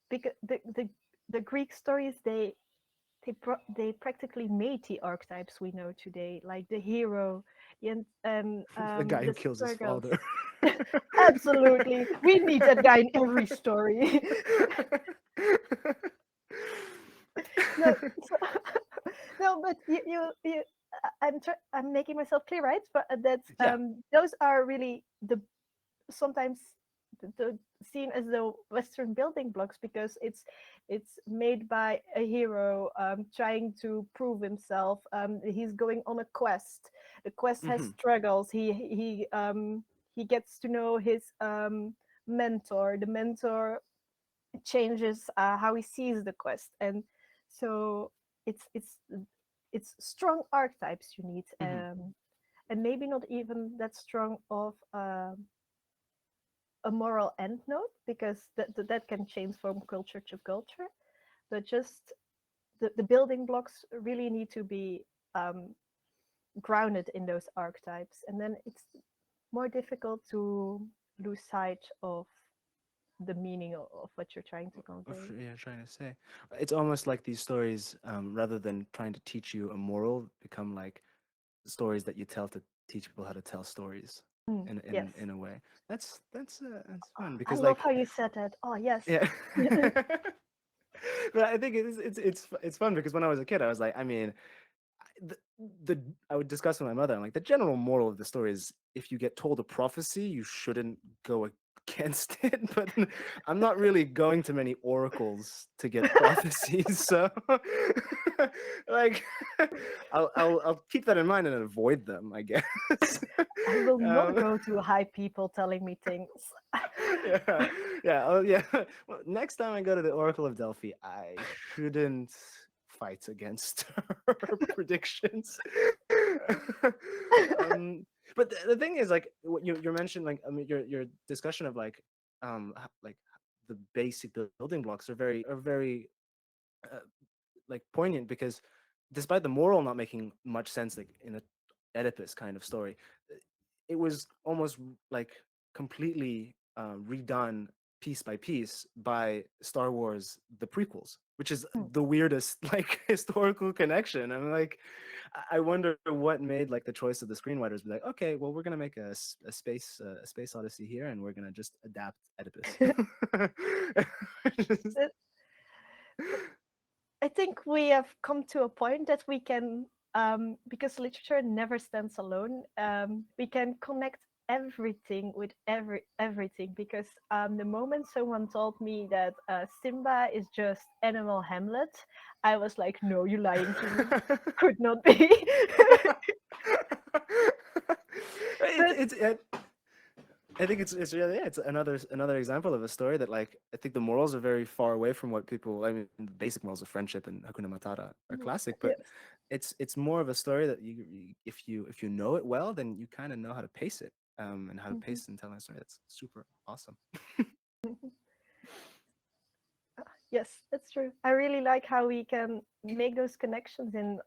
the Greek stories, they practically made the archetypes we know today, like the hero, The guy who the kills his struggles. father. Absolutely, we need that guy in every story. No, so, no, but I'm making myself clear, right? But that's Yeah. those are really the sometimes the seen as the Western building blocks, because it's made by a hero trying to prove himself. He's going on a quest. The quest has Hmm. struggles. He gets to know his mentor. The mentor changes how he sees the quest, and so it's it's it's strong archetypes you need, Hmm. and maybe not even that strong of a moral end note, because that can change from culture to culture, but just the building blocks really need to be um, grounded in those archetypes, and then it's more difficult to lose sight of the meaning of what you're trying to convey. Yeah, trying to say. It's almost like these stories, rather than trying to teach you a moral, become like stories that you tell to teach people how to tell stories Mm, in yes. a way. That's fun I because love like how you said that. Oh, yes. yeah. But I think it's fun because when I was a kid, I was like, I mean, the, the I would discuss with my mother. I'm like, the general moral of the story is if you get told a prophecy, you shouldn't go against it. But I'm not really going to many oracles to get prophecies, so like I'll keep that in mind and avoid them, I guess. I will not um, go to high people telling me things. yeah, yeah, oh, yeah. Well, next time I go to the Oracle of Delphi, I shouldn't fight against her predictions. But the thing is, like, what you mentioned, like, I mean, your discussion of like the basic building blocks are very uh, like poignant because despite the moral not making much sense, like in a Oedipus kind of story, it was almost like completely redone piece by piece by Star Wars the prequels, which is Mm. the weirdest like historical connection. I'm like, I wonder what made like the choice of the screenwriters be like, okay, well we're gonna make a space odyssey here, and we're gonna just adapt Oedipus. Just- I think we have come to a point that we can. because literature never stands alone. We can connect everything with everything because the moment someone told me that Simba is just animal Hamlet, I was like, no, you're lying to me. Could not be. But it's I think it's yeah, yeah, it's another example of a story that like I think the morals are very far away from what people. I mean, the basic morals of friendship and Hakuna Matata are classic, but yes. it's more of a story that if you know it well, then you kind of know how to pace it, and how to Mhm. pace it and tell a story. That's super awesome. Yes, that's true. I really like how we can make those connections in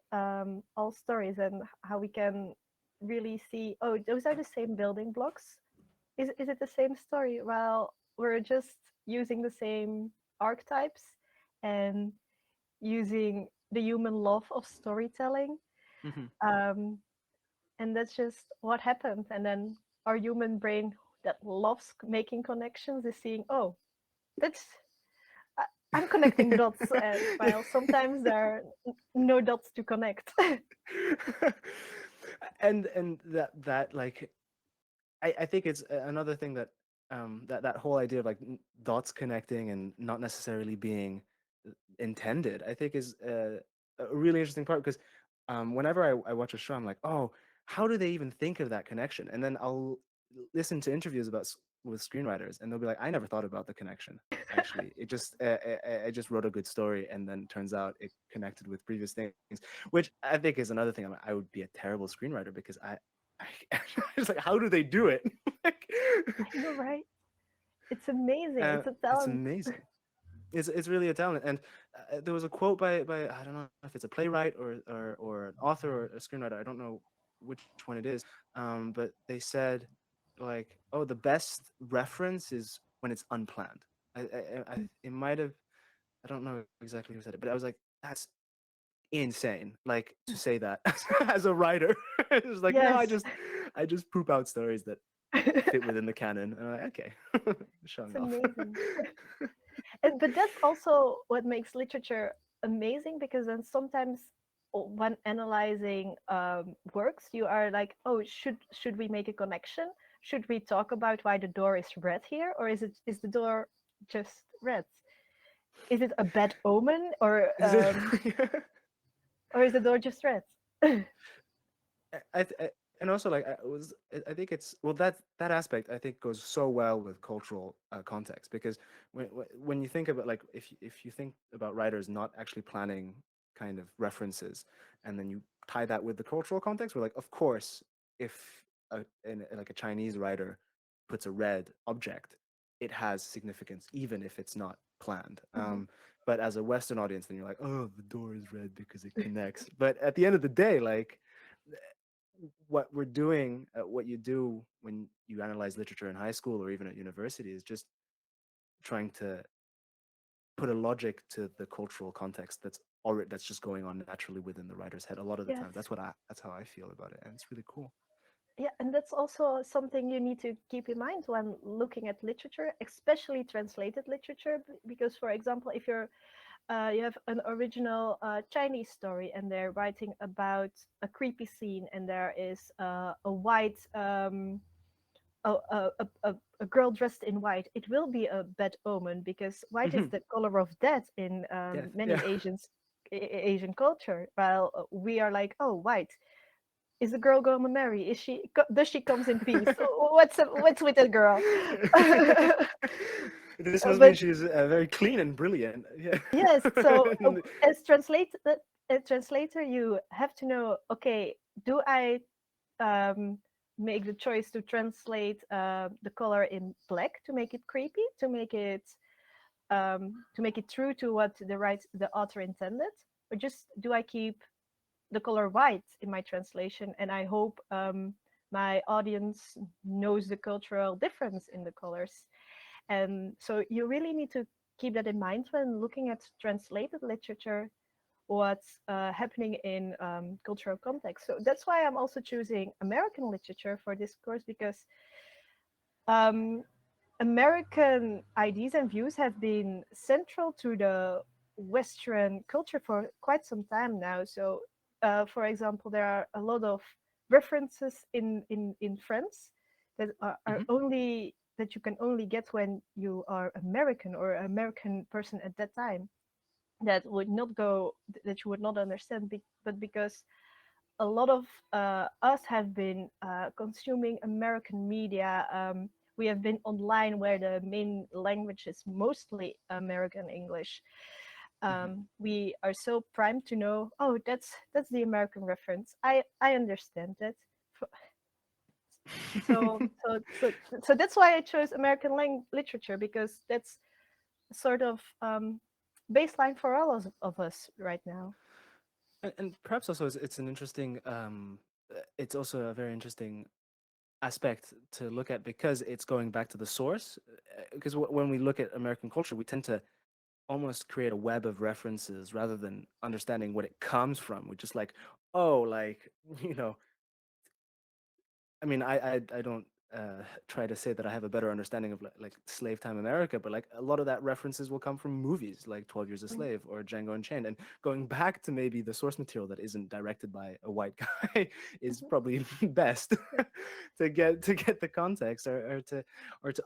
all stories and how we can really see, oh, those are the same building blocks. Is it the same story? Well, we're just using the same archetypes and using the human love of storytelling. Hmm. Um, and that's just what happened. And then our human brain that loves making connections is seeing, oh, that's I- I'm connecting dots, while sometimes there are no dots to connect. And that like I think it's another thing that that whole idea of like dots connecting and not necessarily being intended, I think is a really interesting part because whenever I watch a show, I'm like, oh, how do they even think of that connection? And then I'll listen to interviews with screenwriters, and they'll be like, I never thought about the connection. Actually, it just I just wrote a good story, and then turns out it connected with previous things, which I think is another thing. I would be a terrible screenwriter because I it's like, how do they do it? Like, I know, right? It's amazing. It's a it's talent. amazing. It's really a talent. And there was a quote by I don't know if it's a playwright or an author or a screenwriter. I don't know which one it is. But they said like, oh, the best reference is when it's unplanned. It might have, I don't know exactly who said it, but I was like, that's insane. Like to say that as a writer, it was like, no, Yes. I just poop out stories that fit It's within the canon. And I'm like, okay, showing off. amazing. But that's also what makes literature amazing because then sometimes when analyzing works, you are like, oh, should we make a connection? Should we talk about why the door is red here, or is the door just red? Is it a bad omen, Is it? or is the door just red? And also like I think it's well that aspect I think goes so well with cultural context because when you think about like if you think about writers not actually planning kind of references and then you tie that with the cultural context, we're like, of course, if like a Chinese writer puts a red object, it has significance even if it's not planned. Mhm. But as a Western audience, then you're like, oh, the door is red because it connects. But at the end of the day, like what we're doing, what you do when you analyze literature in high school or even at university is just trying to put a logic to the cultural context that's just going on naturally within the writer's head a lot of the time. Yes. That's how I feel about it, and it's really cool. Yeah, and that's also something you need to keep in mind when looking at literature, especially translated literature. Because, for example, if you have an original Chinese story and they're writing about a creepy scene, and there is a white a girl dressed in white, it will be a bad omen because white is Hmm. the color of death in Death, many yeah. Asian culture. While we are like, oh, white. Is the girl gonna marry? Does she comes in peace? What's with the girl? This must mean But she's very clean and brilliant, yeah. yes, so And as translator, you have to know. Okay, do I um, make the choice to translate the color in black to make it creepy, to make it true to what the author intended, or just do I keep the color white in my translation, and I hope my audience knows the cultural difference in the colors. And so you really need to keep that in mind when looking at translated literature, what's happening in cultural context. So that's why I'm also choosing American literature for this course because um, American ideas and views have been central to the Western culture for quite some time now. So for example, there are a lot of references in Friends that are Hmm. only that you can only get when you are American or an American person at that time. That would not go that you would not understand, but because a lot of us have been consuming American media. We have been online where the main language is mostly American English. Hmm. We are so primed to know, oh, that's the American reference. I understand that. So so so so that's why I chose American literature, because that's sort of baseline for all of us right now. And perhaps also it's an interesting, it's also a very interesting aspect to look at because it's going back to the source. Because when we look at American culture, we tend to almost create a web of references rather than understanding what it comes from. We just like, oh, like, you know, I mean, I don't try to say that I have a better understanding of like slave time America, but like a lot of that references will come from movies like 12 Years a Mm, Slave or Django Unchained. And going back to maybe the source material that isn't directed by a white guy is mhm. probably best Yeah. to get the context or to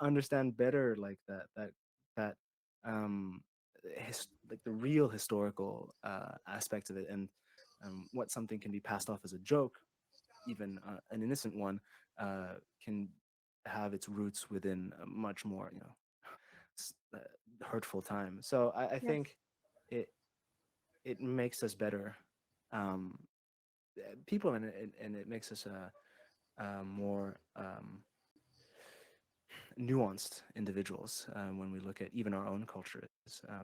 understand better like that um like the real historical aspect of it and what something can be passed off as a joke, even an innocent one, can have its roots within a much more, you know, hurtful time. So I Yes. think it it makes us better um, people, and it makes us more nuanced individuals when we look at even our own cultures.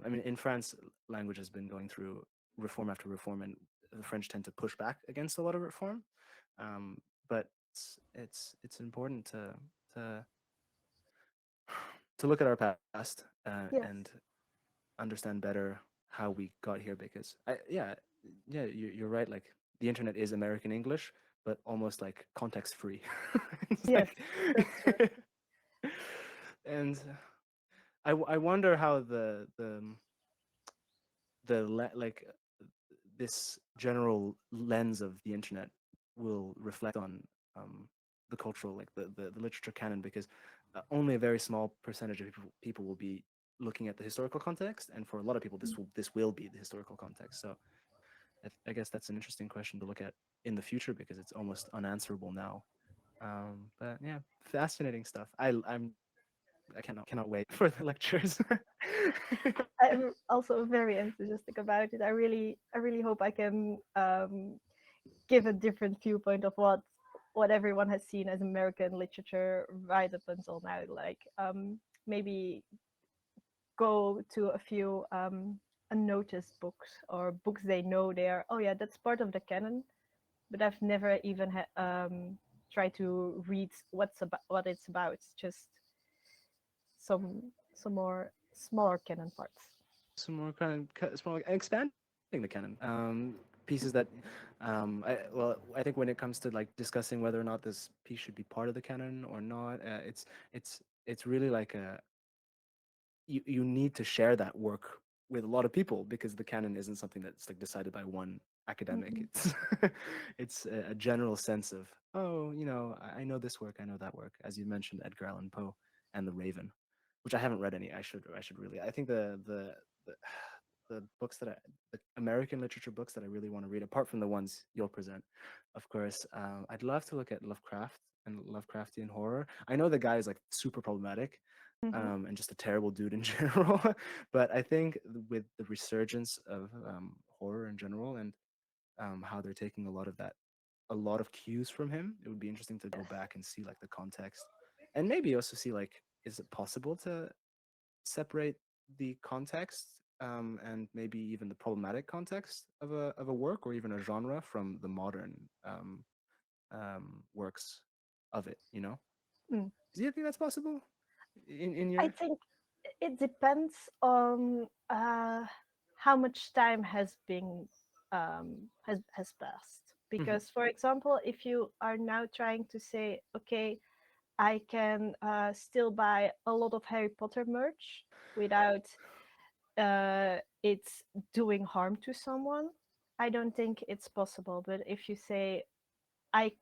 I mean, in France, language has been going through reform after reform, and the French tend to push back against a lot of reform. Um, but it's important to to look at our past and Yes. understand better how we got here. Because yeah, you're right. Like the internet is American English, but almost like context free. It's Yes. like, That's true. and I wonder how like this general lens of the internet will reflect on um, the cultural, like the literature canon, because only a very small percentage of people will be looking at the historical context, and for a lot of people, Mm. this will be the historical context. So I guess that's an interesting question to look at in the future because it's almost unanswerable now. But yeah, fascinating stuff. I cannot wait for the lectures. I'm also very enthusiastic about it. I really hope I can give a different viewpoint of what everyone has seen as American literature right up until now. Like maybe go to a few unnoticed books or books they know they are. Oh yeah, that's part of the canon, but I've never even tried to read what it's about. It's just some more smaller canon parts. Some more kind of small expanding the canon. Pieces that, I think when it comes to like discussing whether or not this piece should be part of the canon or not, it's really like a you need to share that work with a lot of people because the canon isn't something that's like decided by one academic. Mm-mm. It's it's a general sense of, oh, you know, I know this work, I know that work, as you mentioned, Edgar Allan Poe and The Raven, which I haven't read any. I should really. I think the the books that the American literature books that I really want to read, apart from the ones you'll present, of course, I'd love to look at Lovecraft and Lovecraftian horror. I know the guy is like super problematic, Mm-hmm. and just a terrible dude in general. But I think with the resurgence of horror in general and how they're taking a lot of cues from him, it would be interesting to go Yes. back and see like the context, and maybe also see like, is it possible to separate the context and maybe even the problematic context of a work or even a genre from the modern works of it? You know, Mm. do you think that's possible in I your think it depends on how much time has passed. Mhm. Because, for example, if you are now trying to say, okay, I can still buy a lot of Harry Potter merch without it doing harm to someone, I don't think it's possible. But if you say I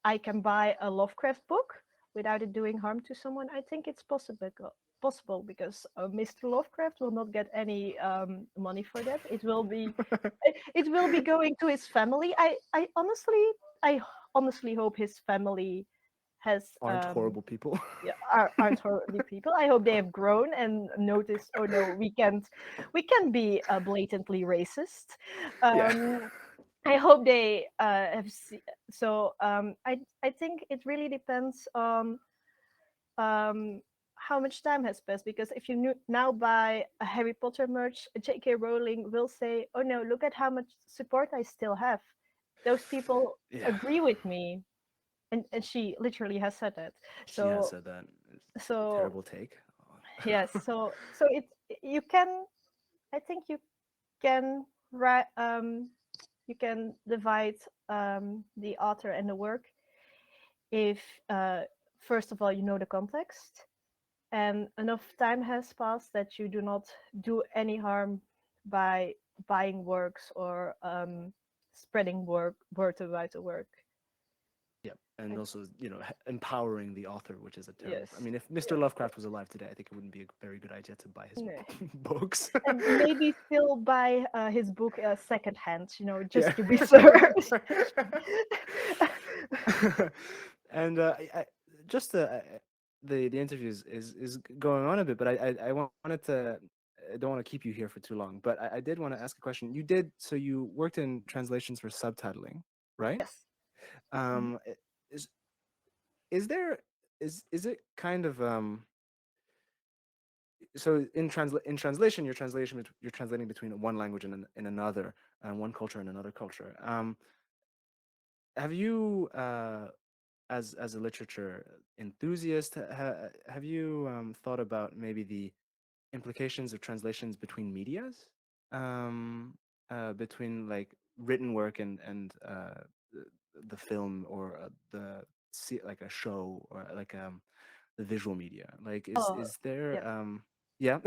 I can buy a Lovecraft book without it doing harm to someone, I think it's possible because Mr. Lovecraft will not get any money for that. It will be going to his family. I honestly hope his family has Aren't horrible people. yeah, aren't horribly people. I hope they have grown and noticed. Oh no, we can be blatantly racist. Yeah. Um, I hope they so I think it really depends on um how much time has passed, because if you now buy a Harry Potter merch, J.K. Rowling will say, "Oh no, look at how much support I still have. Those people Yeah. agree with me," and she literally has said that. She has So said that. It's a so terrible take. yes, so it you can I think can write you can divide the author and the work if first of all you know the context and enough time has passed that you do not do any harm by buying works or spreading word about the work. Yeah, and I, also, empowering the author, which is a terrible. I yes, mean, if Mr. yes. Lovecraft was alive today, I think it wouldn't be a very good idea to buy his No. books. And maybe still buy his book secondhand, Yeah. just to be sure. And just the interview is going on a bit, but I wanted to. I don't want to keep you here for too long, but I did want to ask a question. You worked in translations for subtitling, right? Yes. Mhm. Um, i- is is there is it kind of so in translation you're translating between one language and in another, and one culture and another culture. Have you as a literature enthusiast, have you thought about maybe the implications of translations between medias, um, between like written work and the, the film, or like a show, or like the visual media? Like, Oh, is there yes. yeah.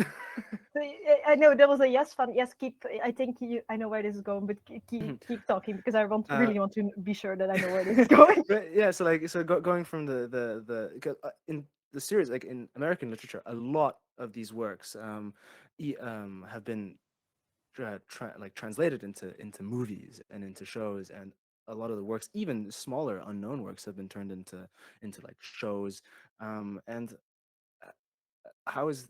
So, I know that was a yes fun. Yes, keep. I think I know where this is going, but Mhm. keep talking because I uh, really want to be sure that I know where this is going. but yeah, so going from the 'cause, in the series, like in American literature, a lot of these works have been translated into movies and into shows, and a lot of the works, even smaller unknown works, have been turned into like shows. And how is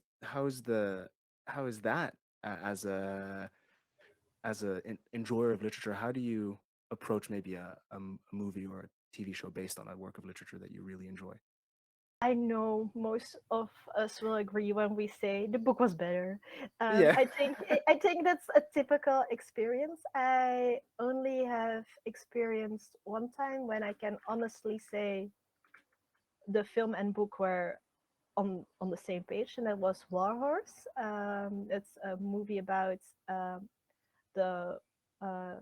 the how is that, as a enjoyer of literature? How do you approach maybe a movie or a TV show based on a work of literature that you really enjoy? I know most of us will agree when we say the book was better. Yeah. I think that's a typical experience. I only have experienced one time when I can honestly say the film and book were on the same page, and that was War Horse. It's a movie about the uh,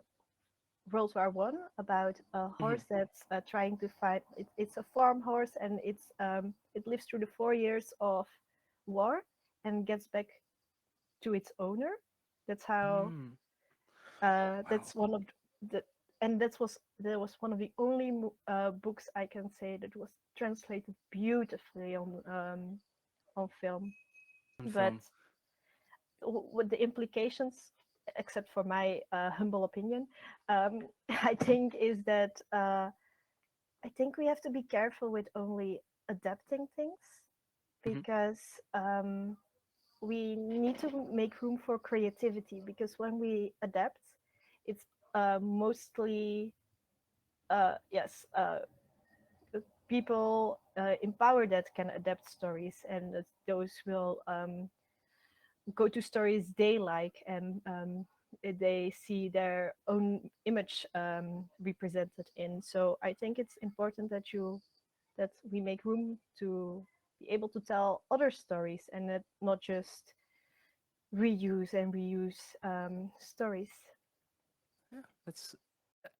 World War I, about a Mhm. horse that's trying to find. It's a farm horse, and it lives through the 4 years of war and gets back to its owner. That's how. Mm. Wow. That's one of the and that was one of the only books I can say that was translated beautifully on film. On But film. with the implications, except for my humble opinion, I think is that I think we have to be careful with only adapting things Hmm. because we need to make room for creativity. Because when we adapt, it's mostly yes people in power that can adapt stories, and that those will go to stories they like, and they see their own image represented in. So I think it's important that we make room to be able to tell other stories and not just reuse stories. Yeah, that's.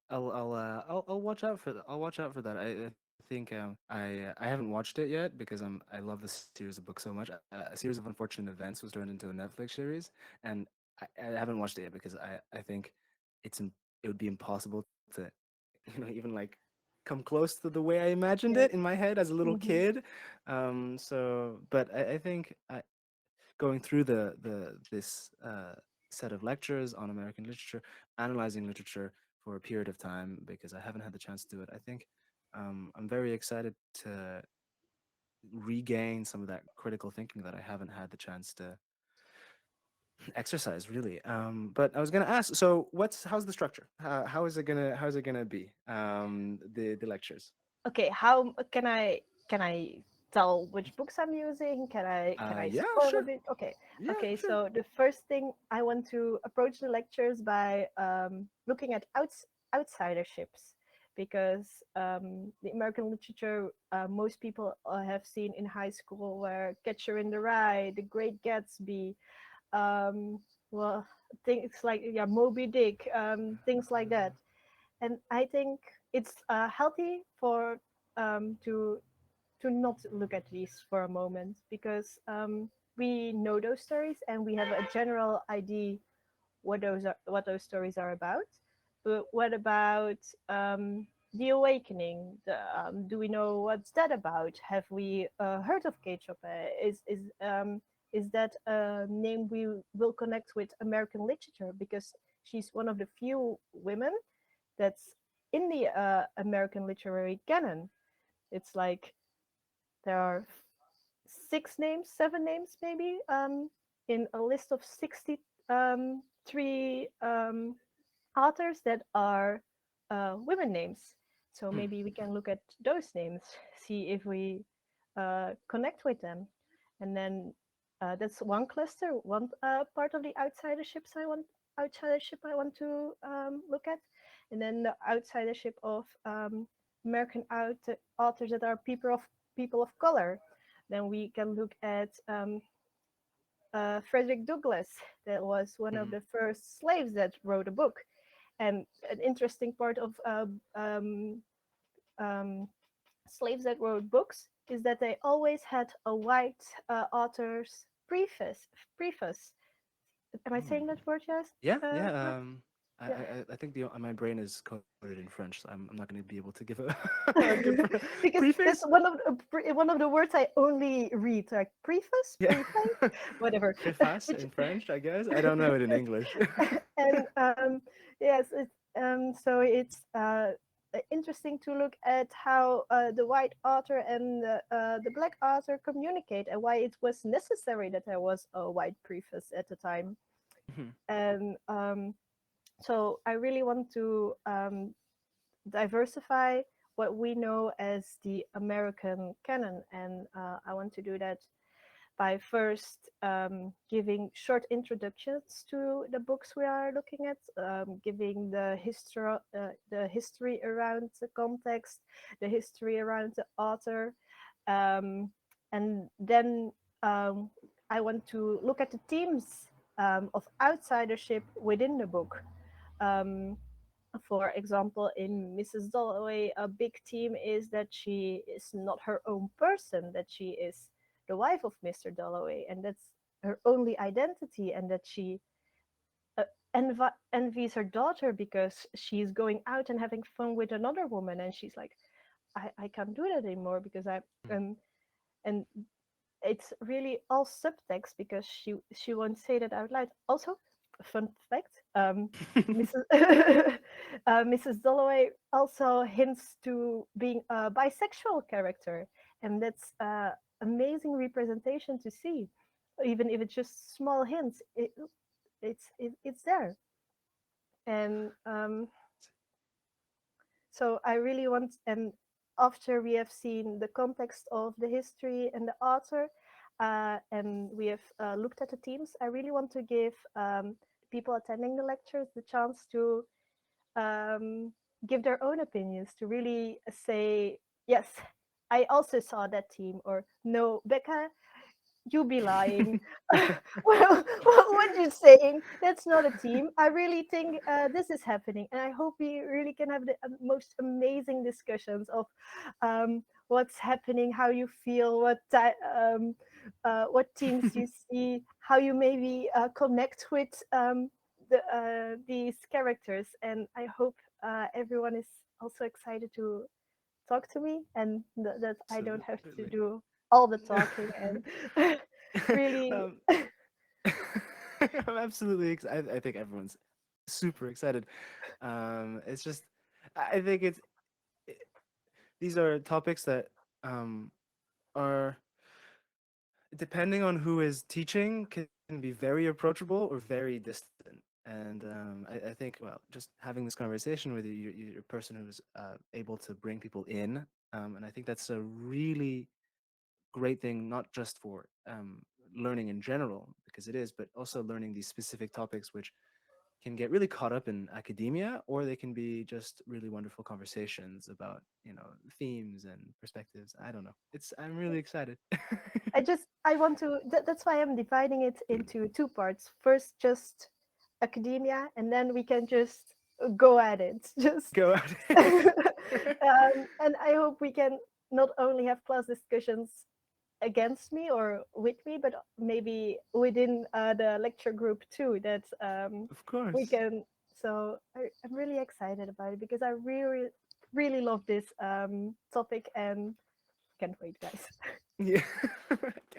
I'll watch out for that. I'll watch out for that. I think I haven't watched it yet because I love the series of books so much. A series of unfortunate events was turned into a Netflix series, and I haven't watched it yet because I think it's it would be impossible to, even like come close to the way I imagined it Yeah. in my head as a little Hmm. kid. But I think going through this set of lectures on American literature, analyzing literature for a period of time, because I haven't had the chance to do it. I think I'm very excited to regain some of that critical thinking that I haven't had the chance to exercise really. But I was gonna ask, so how's the structure? How is it gonna be? The lectures. Okay, how can I tell which books I'm using? Can I Yeah, spoil a sure. bit? Okay, Yeah, okay. sure. So the first thing, I want to approach the lectures by looking at outsiderships, because the American literature, most people have seen in high school, where Catcher in the Rye, The Great Gatsby, um, well, things like, yeah, Moby Dick, things like that. And I think it's healthy for to not look at these for a moment, because we know those stories and we have a general idea what those stories are about. But what about the awakening? Do we know what's that about? Have we heard of Kate Chopin? Is that a name we will connect with American literature, because she's one of the few women that's in the American literary canon. It's like there are six names, seven names maybe, in a list of 63 authors that are women names. So Hmm. maybe we can look at those names, see if we connect with them, and then that's one cluster, one part of the outsidership I want to look at, and then the outsidership of American authors that are people of color. Then we can look at Frederick Douglass, that was one of Hmm. the first slaves that wrote a book. And an interesting part of um, slaves that wrote books is that they always had a white author's preface. Am I saying that word, yes? Yeah, yeah. Right? Yeah. I think my brain is coded in French, so I'm not going to be able to give a, a good Because preface. that's one of the words I only read, like preface, Yeah, preface, whatever. preface Which in French, I guess. I don't know it in English. and yes, so it's interesting to look at how the white author and the black author communicate, and why it was necessary that there was a white preface at the time. Mhm. And so I really want to diversify what we know as the American canon, and I want to do that by first giving short introductions to the books we are looking at, giving the history around the context, the history around the author, um, and then um, I want to look at the themes of outsidership within the book. Um, for example, in Mrs. Dalloway, a big theme is that she is not her own person, that she is the wife of Mr. Dalloway, and that's her only identity, and that she uh, envies her daughter because she's going out and having fun with another woman, and she's like, I can't do that anymore because I and it's really all subtext, because she won't say that out loud. Also, fun fact, Mrs. Mrs. Dalloway also hints to being a bisexual character, and that's amazing representation to see, even if it's just small hints. It's there, and so I really want, and after we have seen the context of the history and the author, and we have looked at the themes, I really want to give people attending the lectures the chance to um, give their own opinions, to really say, yes, I also saw that theme, or no, Becca, you be lying. Well, what you're saying, that's not a team. I really think this is happening, and I hope we really can have the most amazing discussions of what's happening, how you feel, what teams you see, how you maybe connect with these characters, and I hope everyone is also excited to talk to me, and that I don't have to Absolutely. do all the talking and really. um, I'm absolutely excited. I think everyone's super excited. It's just, I think it, these are topics that um, are, depending on who is teaching, can be very approachable or very distant. And I think, well, just having this conversation with you, you're a person who's able to bring people in. And I think that's a really great thing, not just for learning in general, because it is, but also learning these specific topics, which can get really caught up in academia, or they can be just really wonderful conversations about, themes and perspectives. I don't know. I'm really excited. I want to. That's why I'm dividing it into two parts. First, just academia, and then we can just go at it. Just, Go at it. and I hope we can not only have class discussions against me or with me, but maybe within the lecture group too. That Of we course. can. So I'm really excited about it because I really, really love this topic and can't wait, guys. Yeah.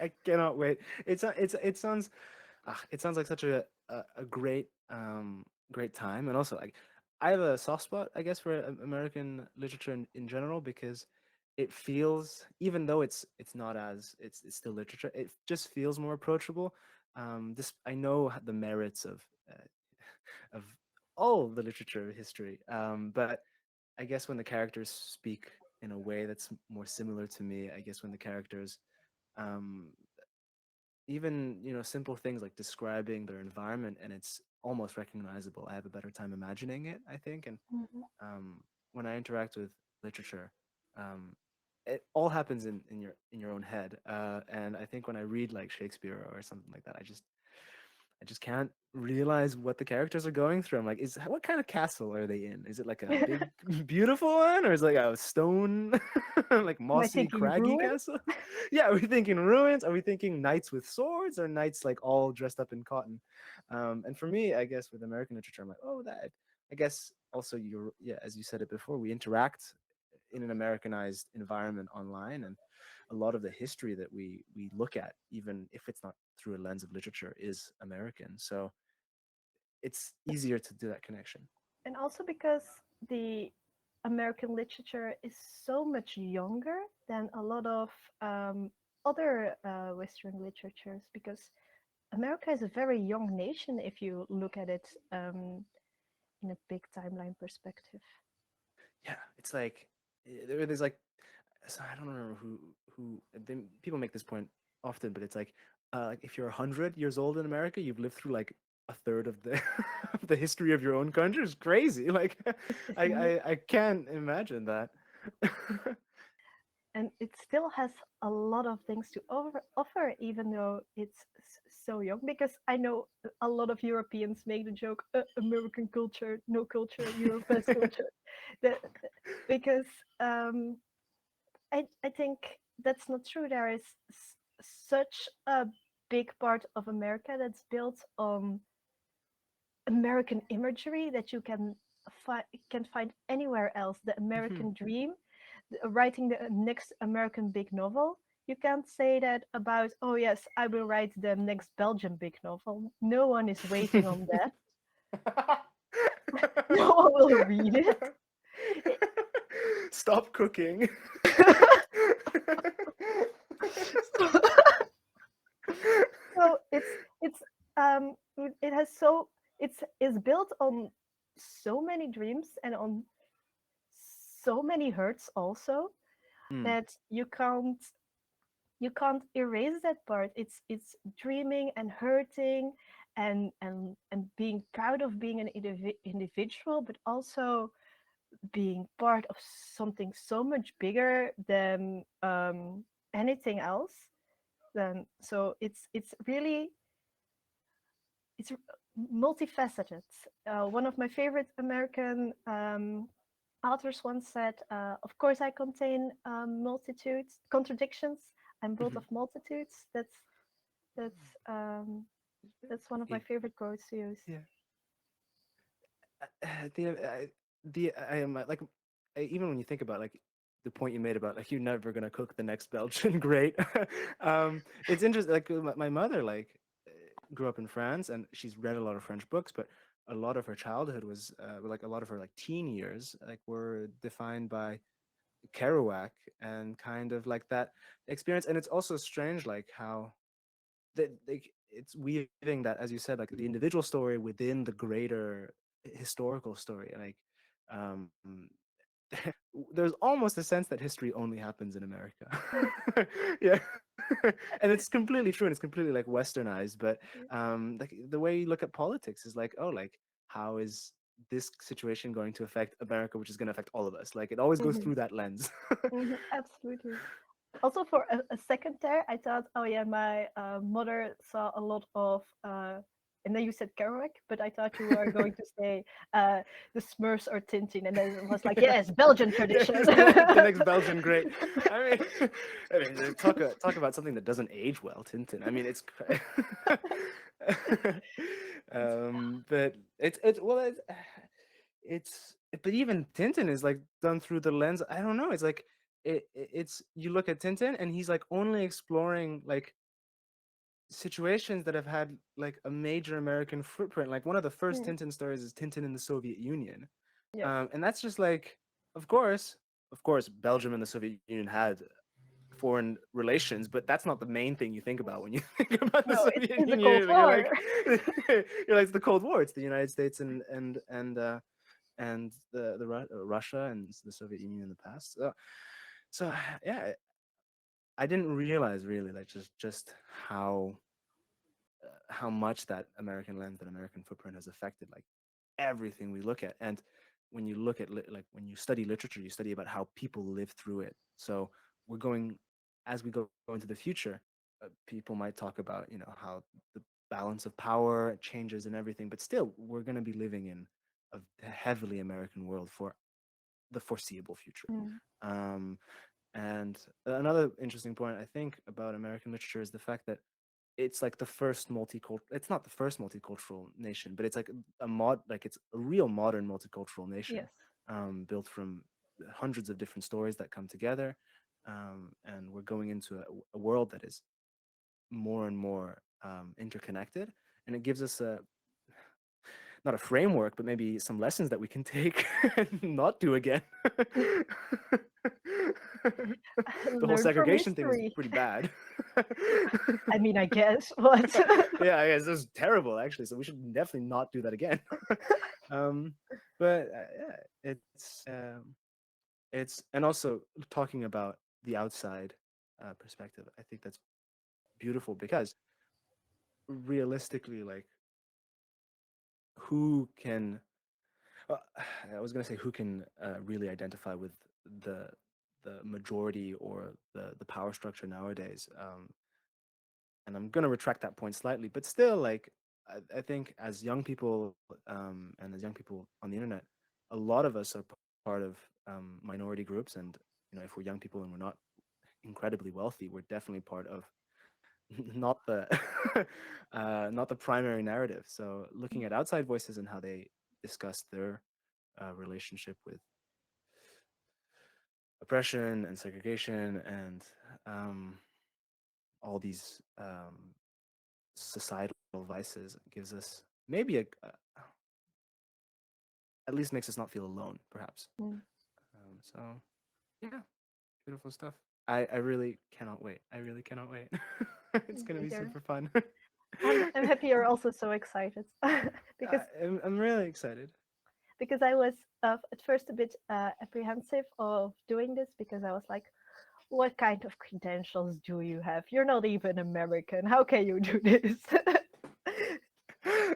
I cannot wait. It sounds like such a great great time. And also, like, I have a soft spot, I guess, for American literature in general, because it feels, even though it's not as it's still literature, it just feels more approachable. This, I know the merits of all the literature history, but I guess when the characters speak in a way that's more similar to me, I guess when the characters um, even, simple things like describing their environment, and it's almost recognizable, I have a better time imagining it, I think. And Mhm. um, when I interact with literature, um, it all happens in your own head, and I think when I read like Shakespeare or something like that, I just can't realize what the characters are going through. I'm like, what kind of castle are they in? Is it like a big, beautiful one, or is it like a stone, like Am I mossy, thinking craggy ruins? castle? Yeah, are we thinking ruins? Are we thinking knights with swords, or knights like all dressed up in cotton? And for me, I guess with American literature, I'm like, oh, that. I guess also yeah, as you said it before, we interact in an Americanized environment online, and a lot of the history that we look at, even if it's not through a lens of literature, is American. So it's easier to do that connection. And also because the American literature is so much younger than a lot of other Western literatures, because America is a very young nation if you look at it in a big timeline perspective. Yeah, it's like there's like, so I don't remember who people make this point often, but it's like if you're 100 years old in America, you've lived through like a third of the of the history of your own country. It's crazy. Like It's I indeed, I, I can't imagine that. and it still has a lot of things to offer, even though it's so young. Because I know a lot of Europeans make the joke, American culture, no culture, Europe has culture. That, because um, I think that's not true. There is such a big part of America that's built on American imagery that you can find anywhere else. The Mhm. American dream, writing the next American big novel. You can't say that about, oh yes, I will write the next Belgian big novel. No one is waiting on that. No one will read it. It- Stop cooking. so, so it has so it's built on so many dreams and on so many hurts also Mm. that you can't erase that part. It's dreaming and hurting and being proud of being an individual, but also being part of something so much bigger than anything else. Then so it's really it's multifaceted. One of my favorite American authors once said, "Of course, I contain multitudes, contradictions. I'm built Mhm. of multitudes." That's um, that's one of my It- favorite quotes to use. yeah. the I am like even when you think about like the point you made about like you're never gonna cook the next Belgian great. It's interesting. Like my mother grew up in France and she's read a lot of French books, but a lot of her childhood was like a lot of her like teen years like were defined by Kerouac and kind of like that experience. And it's also strange like how that like it's weaving that, as you said, like the individual story within the greater historical story. Like um there's almost a sense that history only happens in America. Mm, Yeah. And it's completely true and it's completely like westernized, but mm, like the way you look at politics is like, oh, like how is this situation going to affect America, which is going to affect all of us? Like it always goes mhm, through that lens. mhm, absolutely. Also, for a second there, I thought, oh yeah, my mother saw a lot of, and then you said Kerouac, but I thought you were going to say uh, the Smurfs or Tintin, and then it was like, Yeah. yes, Belgian Yeah, tradition. it's the next Belgian great. I mean, talk about something that doesn't age well, Tintin. I mean, it's but it's well, it's but even Tintin is like done through the lens. I don't know. It's like it's you look at Tintin and he's like only exploring like situations that have had like a major American footprint. Like one of the first Mm, Tintin stories is Tintin in the Soviet Union, yes. and that's just like, of course, Belgium and the Soviet Union had foreign relations, but that's not the main thing you think about when you think about the No, Soviet it's the Cold Union. You're War. like, you're like it's the Cold War. It's the United States and Russia and the Soviet Union in the past. So yeah, I didn't realize really like just how much that American lens, that American footprint has affected like everything we look at. And when you look at like when you study literature, you study about how people live through it. So we're going as we go into the future, people might talk about how the balance of power changes and everything, but still we're going to be living in a heavily American world for the foreseeable future. Mm, Um, and another interesting point I think about American literature is the fact that it's like the first multicultural, it's not the first multicultural nation, but it's like like it's a real modern multicultural nation, yes. built from hundreds of different stories that come together. And we're going into a world that is more and more interconnected, and it gives us a not a framework, but maybe some lessons that we can take and not do again. The whole Learn from segregation thing was history. pretty bad. I mean, I guess, but Yeah, this was terrible actually. So we should definitely not do that again. um, but yeah, it's and also talking about the outside perspective. I think that's beautiful because realistically, like who can uh, I was gonna say who can really identify with the the majority or the power structure nowadays. And I'm gonna retract that point slightly, but still, like I think as young people and as young people on the internet, a lot of us are part of minority groups, and if we're young people and we're not incredibly wealthy, we're definitely part of not the not the primary narrative. So looking at outside voices and how they discuss their relationship with oppression and segregation and um, all these societal vices gives us maybe at least makes us not feel alone, perhaps. mm, So yeah, beautiful stuff. I really cannot wait. I really cannot wait. It's gonna me be here. super fun. I'm happy you're also so excited because I'm really excited. I was at first a bit apprehensive of doing this because I was like, what kind of credentials do you have? You're not even American. How can you do this?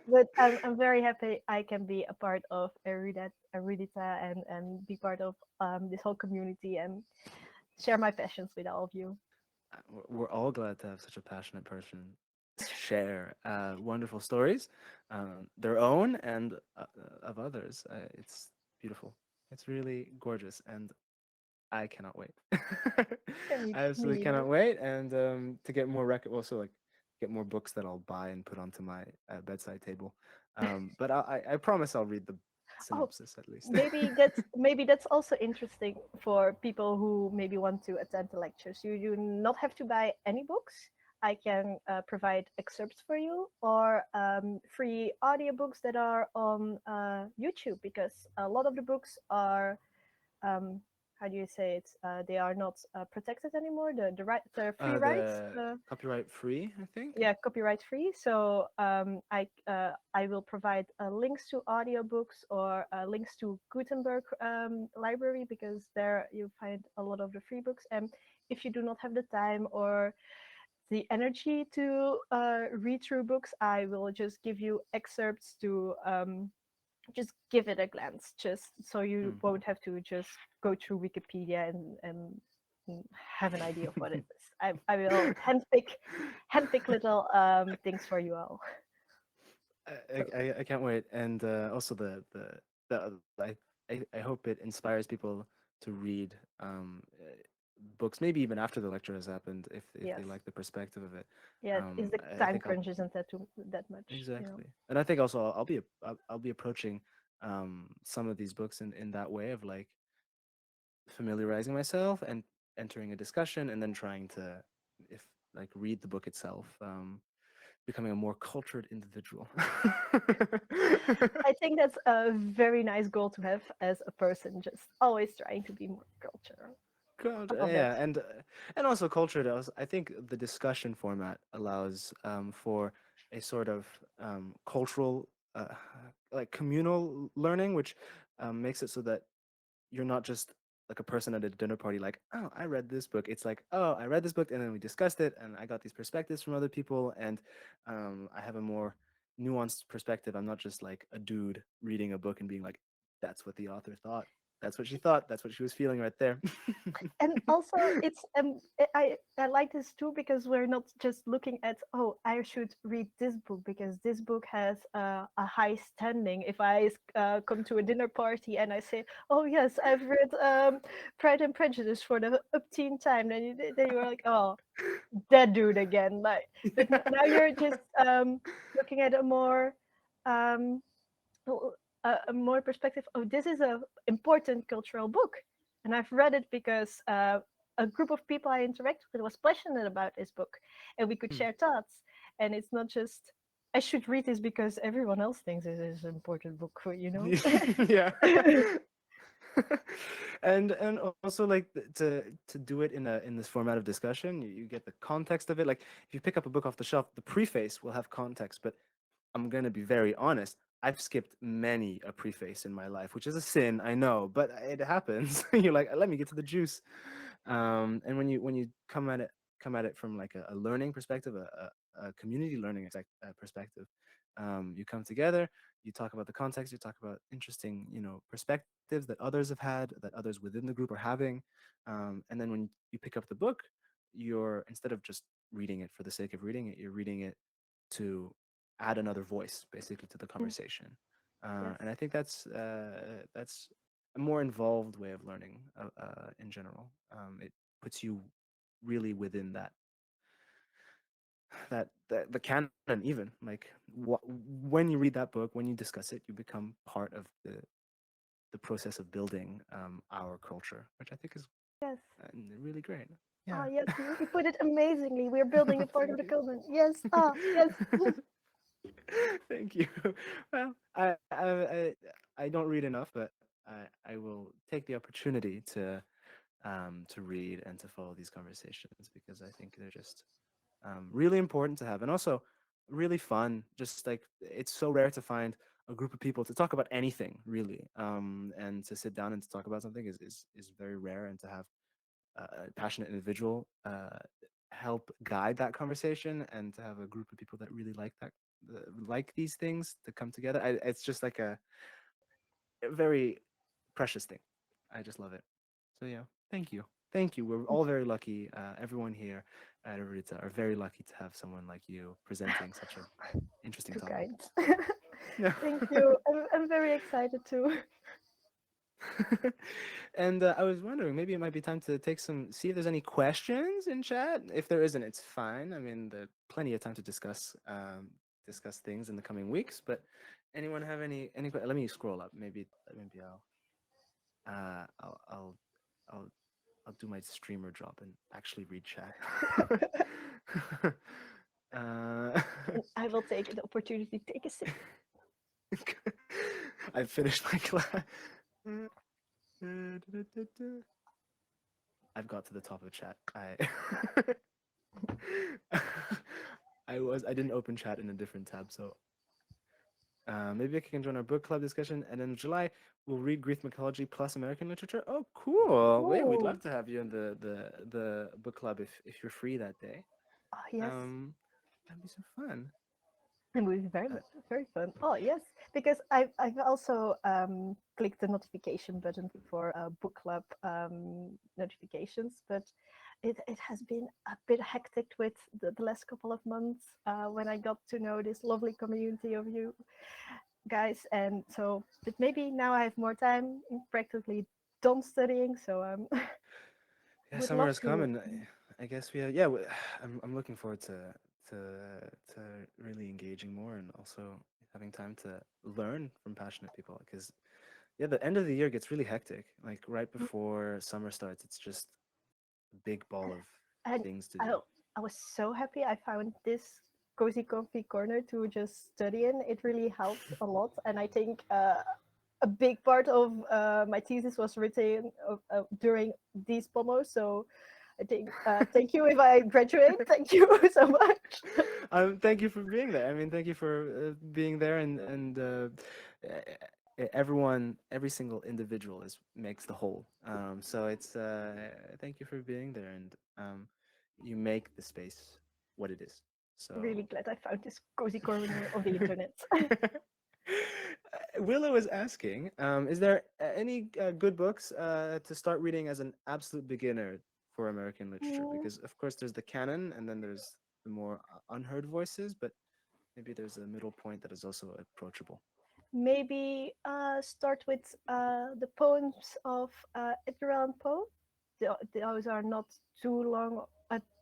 But I'm very happy I can be a part of Erudita and be part of this whole community and share my passions with all of you. We're all glad to have such a passionate person share wonderful stories, their own and of others. It's beautiful. It's really gorgeous, and I cannot wait. Yeah, me, I me absolutely cannot neither. wait, and to get more also like get more books that I'll buy and put onto my bedside table. But I promise I'll read them. Oh, synopsis at least. maybe that's also interesting for people who maybe want to attend the lectures. You do not have to buy any books. I can provide excerpts for you or free audiobooks that are on YouTube because a lot of the books are um, how do you say it? They are not protected anymore. The free rights. The copyright free, I think. Yeah, copyright free. So I will provide links to audiobooks or links to Gutenberg library because there you find a lot of the free books. And if you do not have the time or the energy to read through books, I will just give you excerpts to just give it a glance, just so you Mm. won't have to just go through Wikipedia and have an idea of what it is. I will handpick little things for you all. So I can't wait, and also I hope it inspires people to read books, maybe even after the lecture has happened, if they yes, like the perspective of it. yeah, is the I time think I'll crunch isn't that much, you know. exactly, and I think also I'll be approaching some of these books in that way of like familiarizing myself and entering a discussion, and then trying to if like read the book itself. Becoming a more cultured individual. I think that's a very nice goal to have as a person, just always trying to be more cultural. I love that. Yeah, and also cultured. I think the discussion format allows for a sort of cultural, like communal learning, which makes it so that you're not just like a person at a dinner party like, oh, I read this book. It's like, oh, I read this book and then we discussed it and I got these perspectives from other people, and I have a more nuanced perspective. I'm not just like a dude reading a book and being like, that's what the author thought, that's what she thought, that's what she was feeling right there. And also it's I like this too because we're not just looking at, oh, I should read this book because this book has a high standing. If I come to a dinner party and I say, oh yes, I've read Pride and Prejudice for the upteen time, then you're like, oh, that dude again, like. But now you're just looking at a more um a more perspective. Oh, this is a important cultural book, and I've read it because a group of people I interacted with was passionate about this book, and we could Hmm. share thoughts. And it's not just I should read this because everyone else thinks it is an important book, Yeah. And also like to do it in this format of discussion, you get the context of it. Like if you pick up a book off the shelf, the preface will have context, but I'm gonna be very honest. I've skipped many a preface in my life, which is a sin, I know, but it happens. You're like, let me get to the juice. And when you come at it from like a learning perspective, a community learning perspective, you come together, you talk about the context, you talk about interesting, perspectives that others have had, that others within the group are having, and then when you pick up the book, you're instead of just reading it for the sake of reading it, you're reading it to add another voice basically to the Mm, conversation, yes, and I think that's a more involved way of learning in general. It puts you really within that the canon even like when you read that book, when you discuss it, you become part of the process of building our culture, which I think is yes. really great. Ah, Yeah. yes, you put it amazingly. We're building a part of Thank the you. covenant. Yes. Ah, yes. Thank you. Well, I don't read enough, but I will take the opportunity to read and to follow these conversations because I think they're just really important to have, and also really fun. Just like it's so rare to find a group of people to talk about anything really, and to sit down and to talk about something is very rare, and to have a passionate individual help guide that conversation, and to have a group of people that really like these things to come together. It's just like a very precious thing. I just love it. So yeah, thank you. Thank you. We're all very lucky. Everyone here at Erudita are very lucky to have someone like you presenting such an interesting Too topic. kind. Yeah. Thank you. I'm very excited too. And I was wondering, maybe it might be time to see if there's any questions in chat. If there isn't, it's fine. I mean, there's plenty of time to discuss discuss things in the coming weeks. But anyone have any? Let me scroll up. Maybe I'll I'll I'll do my streamer job and actually read chat. uh, I will take the opportunity to take a sip. I finished my class. I've got to the top of the chat. I didn't open chat in a different tab, so maybe I can join our book club discussion. And in July, we'll read Greek mythology plus American literature. Oh, cool! Wait, we'd Oh, love to have you in the book club if you're free that day. yes. Um, that'd be so fun. It would be Uh, very fun. Oh yes, because I've also clicked the notification button for book club notifications, but it has been a bit hectic with the last couple of months when I got to know this lovely community of you guys, and so but maybe now I have more time. I'm practically done studying, so yeah, would summer love has come, to. and I guess yeah, I'm looking forward to to really engaging more and also having time to learn from passionate people because yeah, the end of the year gets really hectic. Like right before summer starts, it's just a big ball of And things to I, do. I was so happy I found this cozy, comfy corner to just study in. It really helped a lot. And I think a big part of my thesis was written during these pommos. So I think, thank you if I graduate. Thank you so much. Thank you for being there. I mean, thank you for being there, everyone, every single individual is makes the whole. So it's thank you for being there, and you make the space what it is. So Really glad I found this cozy corner of the internet. Willow is asking, is there any good books to start reading as an absolute beginner for American literature? Mm, Because of course there's the canon, and then there's the more unheard voices, but maybe there's a middle point that is also approachable. Maybe start with the poems of Edgar Allan Poe. Those are not too long.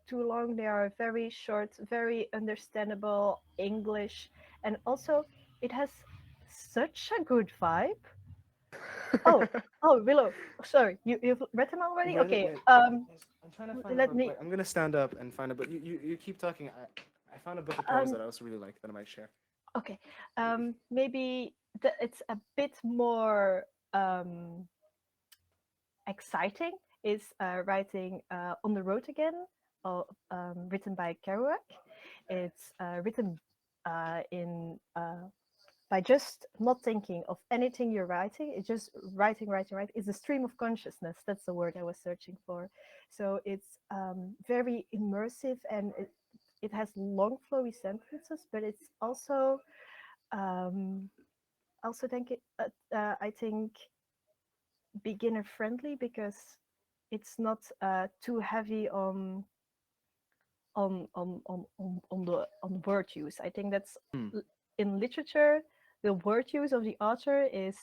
Too long. They are very short, very understandable English, and also it has such a good vibe. Oh, oh, Willow. Sorry, you've read them already. Wait, Okay. wait. Yes, I'm trying to find a Let book. me. Wait, I'm gonna stand up and find a book. You keep talking. I found a book of poems Um. that I also really like that I might share. Okay. Maybe it's a bit more exciting is writing On the Road Again, written by Kerouac. It's written in by just not thinking of anything you're writing. It's just writing, writing, writing. It's a stream of consciousness. That's the word I was searching for. So it's very immersive and it has long flowy sentences, but it's um, also I think beginner friendly because it's not too heavy on word use. I think that's Hmm. in literature, the word use of the author is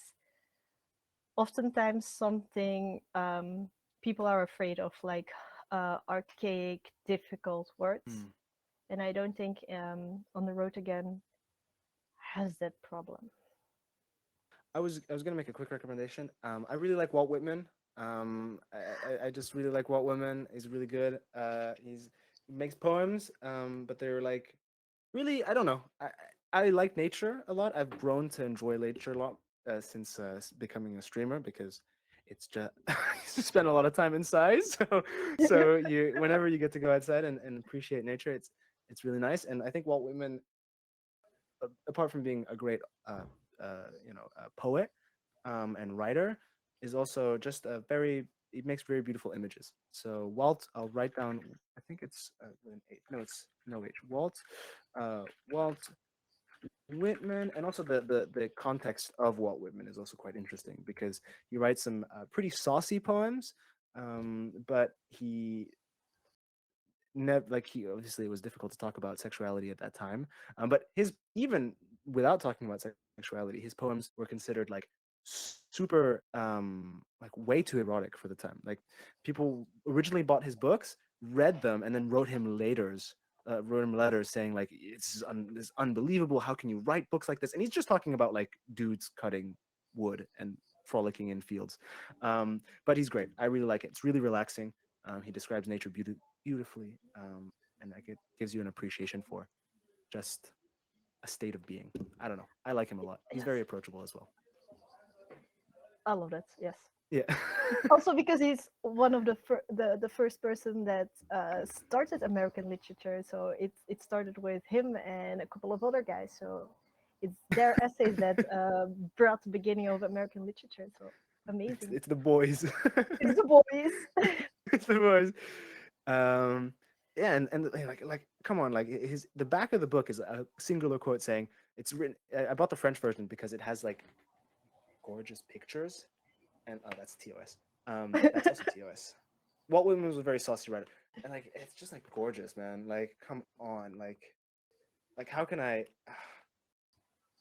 oftentimes something people are afraid of, like archaic, difficult words. Hmm. And I don't think On the Road Again has that problem. I was gonna make a quick recommendation. I really like Walt Whitman. I just really like Walt Whitman. He's really good. He makes poems, but they're like really, I don't know. I like nature a lot. I've grown to enjoy nature a lot since becoming a streamer because it's just you spend a lot of time inside. So you whenever you get to go outside and appreciate nature, it's really nice. And I think Walt Whitman, apart from being a great poet and writer, is also just a very it makes very beautiful images. So Walt, I'll write down. I think it's with an H. No, it's no H. Walt Whitman, and also the context of Walt Whitman is also quite interesting because he writes some pretty saucy poems, but he obviously it was difficult to talk about sexuality at that time, but his even without talking about sexuality, his poems were considered like super like way too erotic for the time. Like people originally bought his books, read them, and then wrote him laters wrote him letters saying like it's unbelievable. How can you write books like this? And he's just talking about like dudes cutting wood and frolicking in fields. But he's great. I really like it. It's really relaxing. He describes nature beautifully, and like it gives you an appreciation for just a state of being. I don't know. I like him a lot. He's Yes, very approachable as well. I love that. Yes. Yeah. Also because he's one of the first person that started American literature. So it started with him and a couple of other guys. So it's their essays that brought the beginning of American literature. So it's amazing. it's the boys. It's the boys. It's the boys. Um, yeah, and like come on, like his the back of the book is a singular quote saying it's written. I bought the French version because it has like gorgeous pictures, and oh, that's TOS. That's also TOS. Walt Whitman was a very saucy writer, and like it's just like gorgeous, man. Like come on, like how can I?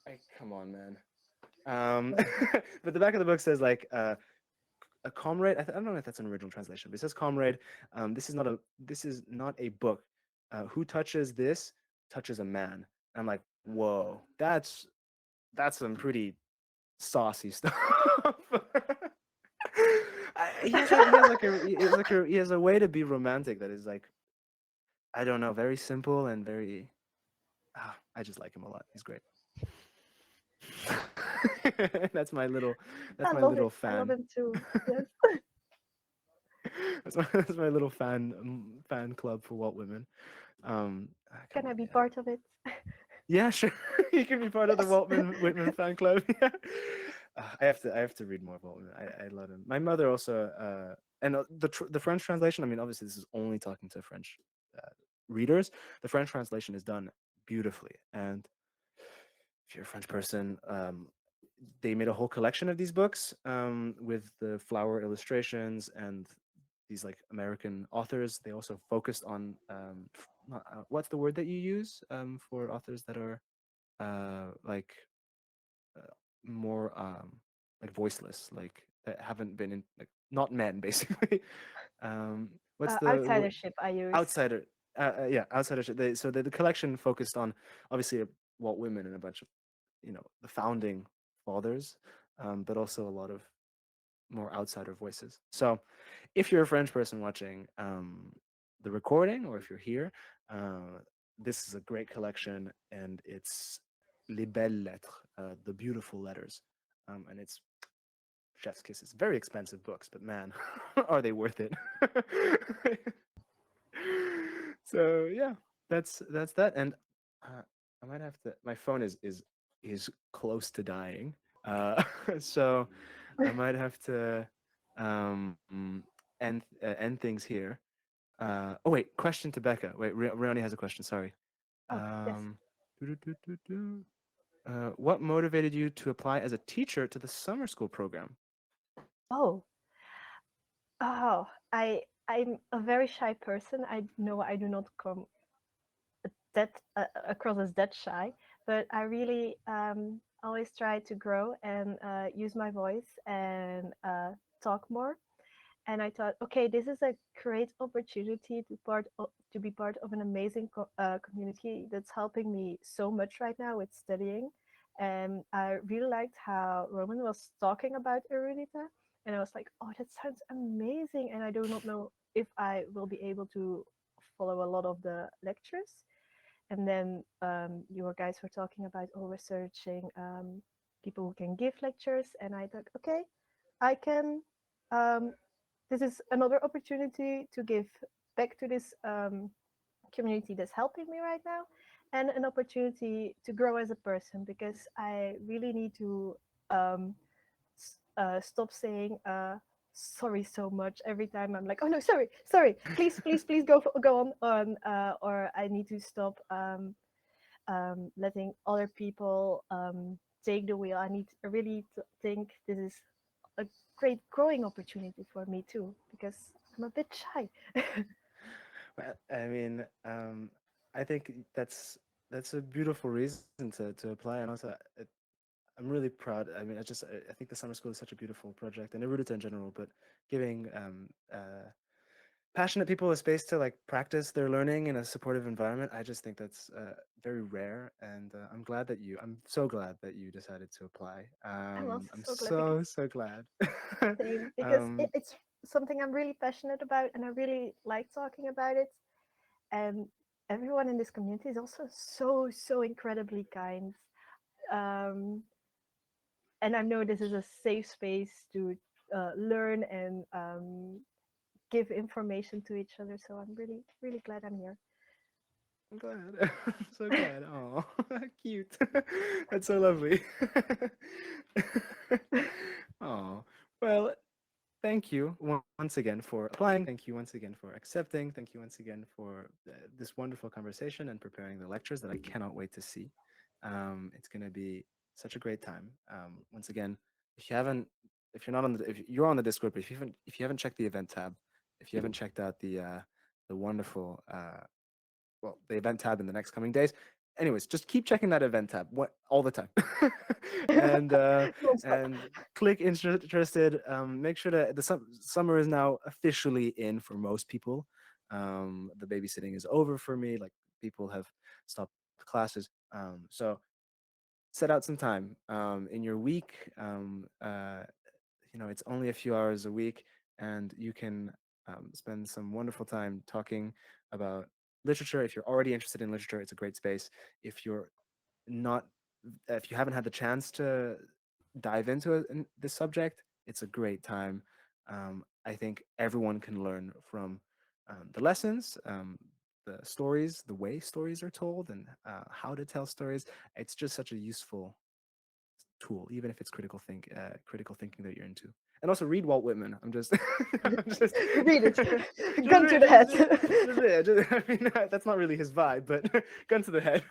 Like come on, man. But the back of the book says like a comrade. I don't know if that's an original translation, but it says comrade. This is not a book. Who touches this touches a man. I'm like, whoa, that's some pretty saucy stuff. He has a way to be romantic that is like I don't know, very simple and very. I just like him a lot. He's great. That's I my love little it. I love fan. him too. Yes. That's my little fan club for Walt Whitman. Come Can I on, be yeah, part of it? yeah, sure. You can be part of the Yes. Whitman fan club. Yeah. I have to read more of Walt Whitman. I love him. My mother also, and the French translation. I mean, obviously, this is only talking to French uh, readers. The French translation is done beautifully, and if you're a French person, they made a whole collection of these books with the flower illustrations and these like American authors. They also focused on what's the word that you use for authors that are like uh, more like voiceless, like that haven't been in like not men basically. What's the word? Outsidership I use. Outsider. Yeah, outsider. So the collection focused on obviously Walt Whitman and a bunch of the founding fathers, but also a lot of more outsider voices. So if you're a French person watching the recording, or if you're here, this is a great collection, and it's Les Belles Lettres, the beautiful letters, and it's chef's kisses. Very expensive books, but man, are they worth it? So yeah, that's that, and I might have to. My phone is close to dying, so I might have to um, end things here. Oh wait, question to Becca. Wait, Rioni has a question. Sorry. Oh, yes. Um, doo-doo-doo-doo-doo. What motivated you to apply as a teacher to the summer school program? Oh, oh, I'm a very shy person. I know I do not come that across as that shy, but I really always try to grow and use my voice and talk more. And I thought, okay, this is a great opportunity to be part of an amazing community that's helping me so much right now with studying. And I really liked how Roman was talking about Erudita, and I was like, oh, that sounds amazing. And I do not know if I will be able to follow a lot of the lectures. And then your guys were talking about researching people who can give lectures, and I thought, okay, I can. Um, this is another opportunity to give back to this community that's helping me right now, and an opportunity to grow as a person because I really need to um, stop saying sorry so much every time I'm like, oh no, sorry, sorry, please, please, please go on, or I need to stop letting other people take the wheel. I need to really think this is a great growing opportunity for me too because I'm a bit shy. Well, I mean, I think that's a beautiful reason to apply, and also I'm really proud. I mean, I think the summer school is such a beautiful project, and Erudita in general. But giving passionate people a space to like practice their learning in a supportive environment. I just think that's very rare, and I'm so glad that you decided to apply. I'm also I'm so glad because so glad. same because um, it's something I'm really passionate about and I really like talking about it. And everyone in this community is also so incredibly kind. Um, and I know this is a safe space to learn and give information to each other. So I'm really glad I'm here. I'm glad. I'm so glad. Oh, cute. That's so lovely. Oh, well, thank you once again for applying. Thank you once again for accepting. Thank you once again for this wonderful conversation and preparing the lectures that I cannot wait to see. It's going to be such a great time. Once again, if you haven't, if you're not on the, if you're on the Discord, but if you haven't checked the event tab, if you haven't checked out the wonderful the event tab in the next coming days. Anyways, just keep checking that event tab all the time, and Non-stop. and click interested. Make sure that the summer is now officially in for most people. The babysitting is over for me. Like people have stopped classes. So set out some time in your week. It's only a few hours a week, and you can spend some wonderful time talking about literature. If you're already interested in literature, it's a great space. If you're not, if you haven't had the chance to dive into this subject, it's a great time. I think everyone can learn from the lessons, the stories, the way stories are told, and how to tell stories. It's just such a useful tool, even if it's critical thinking that you're into. And also read Walt Whitman. I'm just, I'm just, Read it. just Gun to read, the head. I mean, that's not really his vibe, but gun to the head.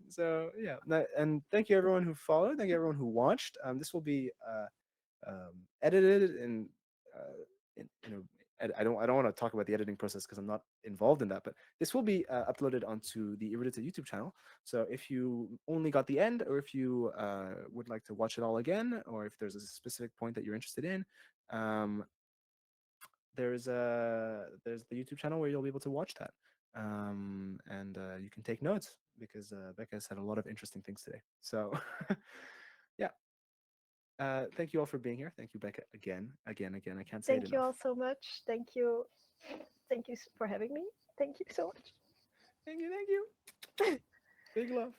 So yeah, and thank you everyone who followed. Thank you everyone who watched. This will be edited and you know I don't want to talk about the editing process because I'm not involved in that, but this will be uploaded onto the Erudita YouTube channel. So if you only got the end, or if you would like to watch it all again, or if there's a specific point that you're interested in, um, there's the YouTube channel where you'll be able to watch that, and you can take notes because Becca said a lot of interesting things today. So yeah, thank you all for being here. Thank you, Becca, again. I can't say it Thank you enough. all so much. Thank you. Thank you for having me. Thank you so much. Thank you. Big love.